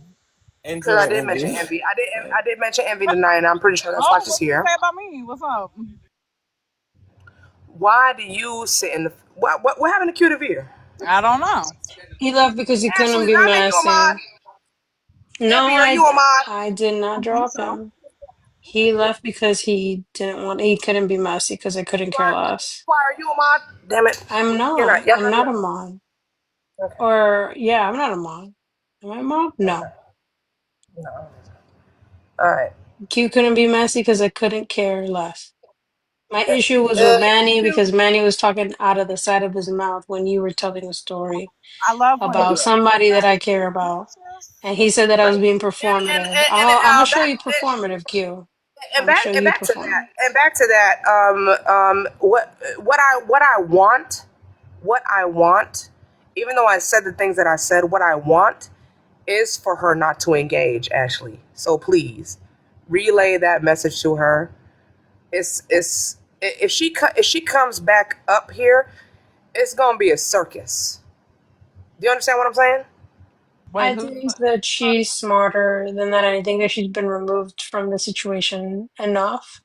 because I Enjoy did mention Envy. Envy. I did mention Envy tonight, and I'm pretty sure that's why Oh, she's what you here. say about me? What's up? Why do you sit in the what happened to Q Devere? I don't know. He left because he couldn't Ashley, be did I make you a mod? messy. No, Envy, are you a mod? I did I not don't think drop so. him. He left because he couldn't be messy because I couldn't care less. Why are you a mod? Damn it. I'm You're not. not. You're I'm not. not a mod. Okay. Or yeah, I'm not a mod. Am I a mod? No. No. All right. Q couldn't be messy because I couldn't care less. My Uh, issue was with Manny Q. because Manny was talking out of the side of his mouth when you were telling a story I love when about you somebody that I care are about. vicious. And he said that I Right. was being And performative. and I'm gonna show back you performative, Q. I'm and gonna show back and you back to that performative. and back to that. What I want, even though I said the things that I said, what I want is for her not to engage, Ashley. So please relay that message to her. It's if she comes back up here, it's gonna be a circus. Do you understand what I'm saying? Wait, I who? think that she's smarter than that. I think that she's been removed from the situation enough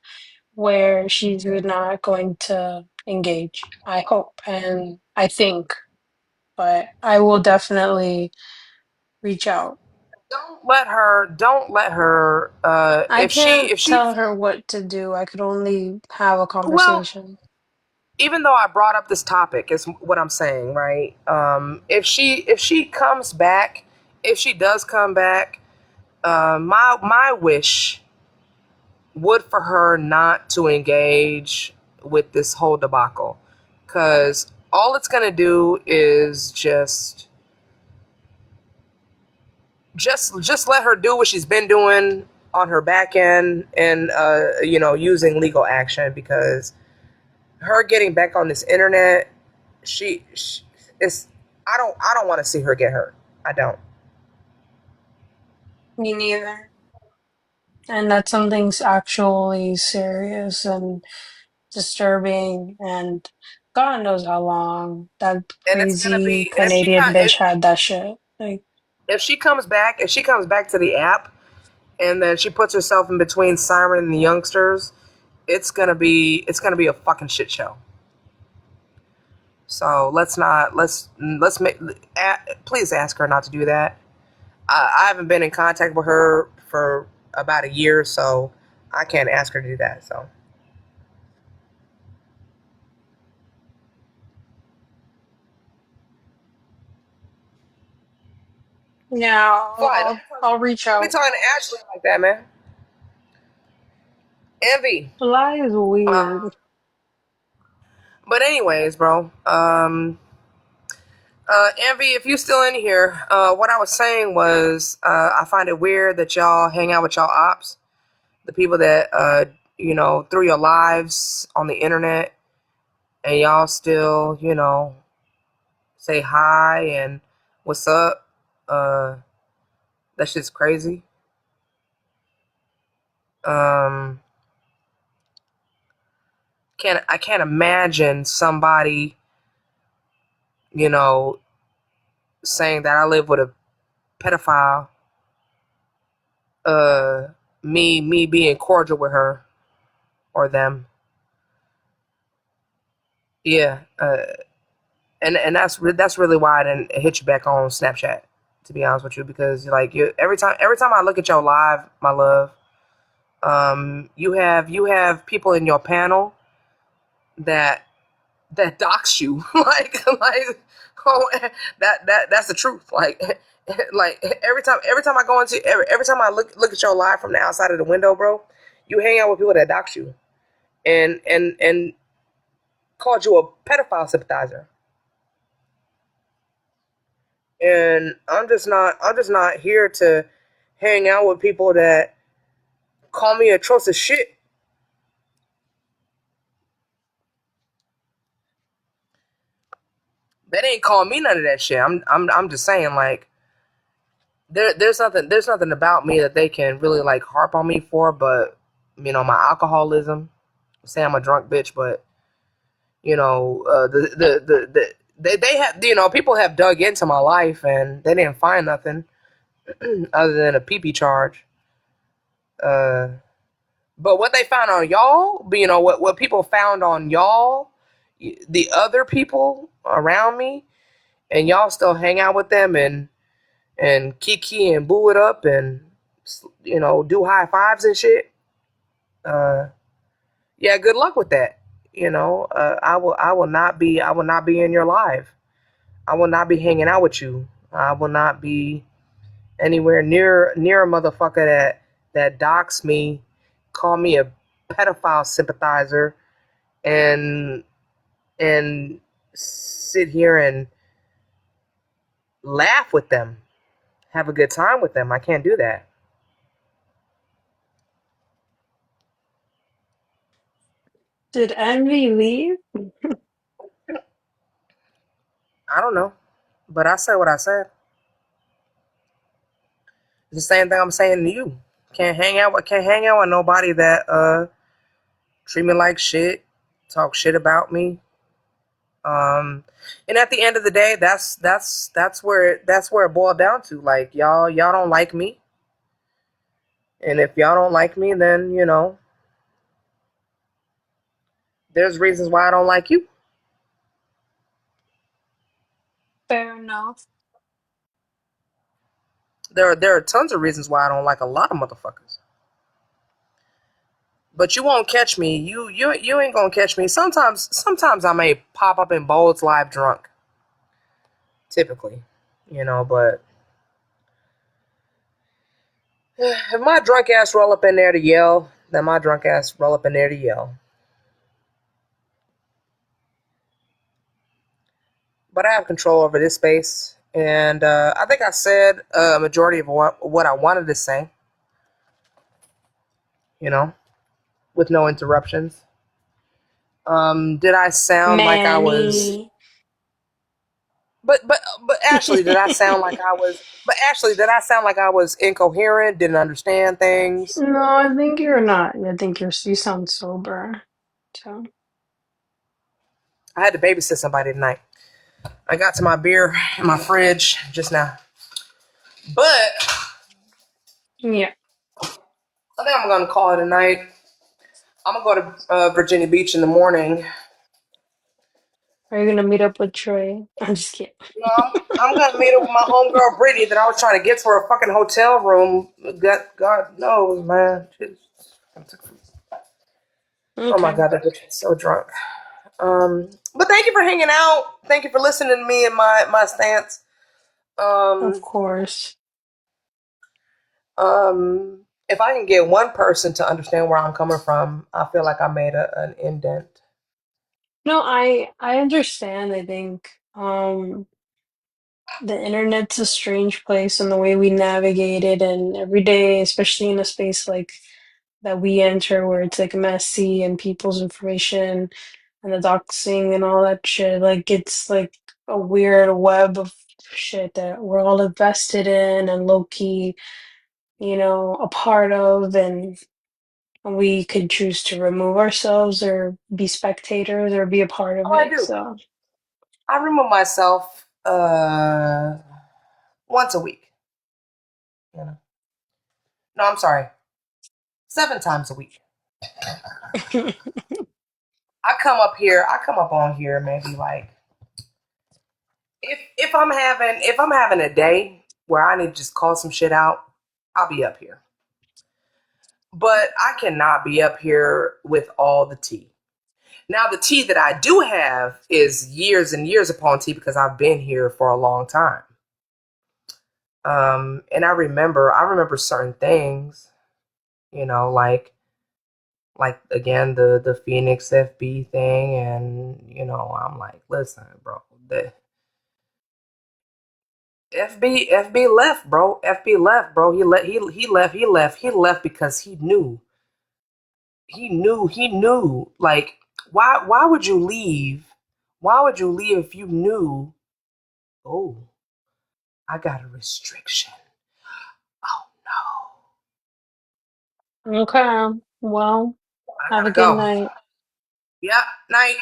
where she's not going to engage. I hope and I think, but I will definitely reach out. Don't let her. Don't let her. I can't If she, tell her what to do. I could only have a well, conversation. even though I brought up this topic, is what I'm saying, right? If she comes back, if she does come back, my wish would for her not to engage with this whole debacle, because all it's gonna do is just let her do what she's been doing on her back end, and using legal action, because her getting back on this internet, she is. I don't want to see her get hurt. I don't. Me neither. And that something's actually serious and disturbing, and God knows how long that And it's gonna crazy be Canadian bitch had that shit. Like, if she comes back to the app, and then she puts herself in between Siren and the youngsters, it's gonna be a fucking shit show. So let's make, please ask her not to do that. I haven't been in contact with her for about a year, so I can't ask her to do that. So yeah, fly. I'll reach Don't be out. talking to Ashley like that, man. Envy. July is Um, weird. but anyways, bro. Envy, if you still in here, what I was saying was, I find it weird that y'all hang out with y'all ops, the people that through your lives on the internet, and y'all still say hi and what's up. That shit's crazy. Um, I can't imagine somebody you know saying that I live with a pedophile. Uh, me being cordial with her or them. Yeah. And that's really why I didn't hit you back on Snapchat, to be honest with you, because like every time I look at your live, my love, you have people in your panel that dox you, like oh, that's the truth, like every time I go into every time I look at your live from the outside of the window, bro, you hang out with people that dox you and called you a pedophile sympathizer. And I'm just not here to hang out with people that call me atrocious shit. They ain't call me none of that shit. I'm just saying, like, there's nothing about me that they can really like harp on me for, but my alcoholism. Say I'm a drunk bitch, but they have, people have dug into my life and they didn't find nothing other than a pee charge. Uh, But what they found on y'all, what people found on y'all, the other people around me, and y'all still hang out with them and kiki and boo it up and do high fives and shit. Uh, yeah, good luck with that. I will not be in your life. I will not be hanging out with you. I will not be anywhere near a motherfucker that docks me, call me a pedophile sympathizer, and sit here and laugh with them, have a good time with them. I can't do that. Did Envy leave? I don't know, but I said what I said. It's the same thing I'm saying to you. Can't hang out with nobody that treat me like shit. talk shit about me. And at the end of the day, that's where it boiled down to. Like y'all don't like me, and if y'all don't like me, then there's reasons why I don't like you. Fair enough. There are tons of reasons why I don't like a lot of motherfuckers. But you won't catch me. You ain't gonna catch me. Sometimes I may pop up in Bold's Live drunk. Typically, but if my drunk ass roll up in there to yell, then my drunk ass roll up in there to yell. But I have control over this space, and I think I said a majority of what I wanted to say. With no interruptions. Did I sound like I was? Manny. But actually, did I sound like I was? But actually, did I sound like I was incoherent? Didn't understand things? No, I think you're not. I think you sound sober. So I had to babysit somebody tonight. I got to my beer in my fridge just now. But yeah. I think I'm gonna call it a night. I'm gonna go to Virginia Beach in the morning. Are you gonna meet up with Troy? I'm just kidding. No, I'm gonna meet up with my homegirl Brittany that I was trying to get to her fucking hotel room. God knows, man. Oh my Okay. god, that bitch is so drunk. But thank you for hanging out. Thank you for listening to me and my stance. Of Um, course. if I can get one person to understand where I'm coming from, I feel like I made an indent. No, I understand. I think the internet's a strange place and the way we navigate it and every day, especially in a space like that we enter where it's like messy and people's information and the doxing and all that shit, like it's like a weird web of shit that we're all invested in and low key, a part of, and we could choose to remove ourselves or be spectators or be a part of Oh, I it. do. So, I remove myself once a week. No, I'm sorry, 7 times a week. I come up here. I come up on here maybe like if I'm having a day where I need to just call some shit out, I'll be up here. But I cannot be up here with all the tea. Now the tea that I do have is years and years upon tea because I've been here for a long time. And I remember certain things, like again the Phoenix FB thing, and I'm like, listen, bro, the FB left, bro. FB left, bro. He left because he knew. Like, why would you leave? Why would you leave if you knew? Oh, I got a restriction. Oh no, okay. Well, I have a gotta good go. night. Yep, night.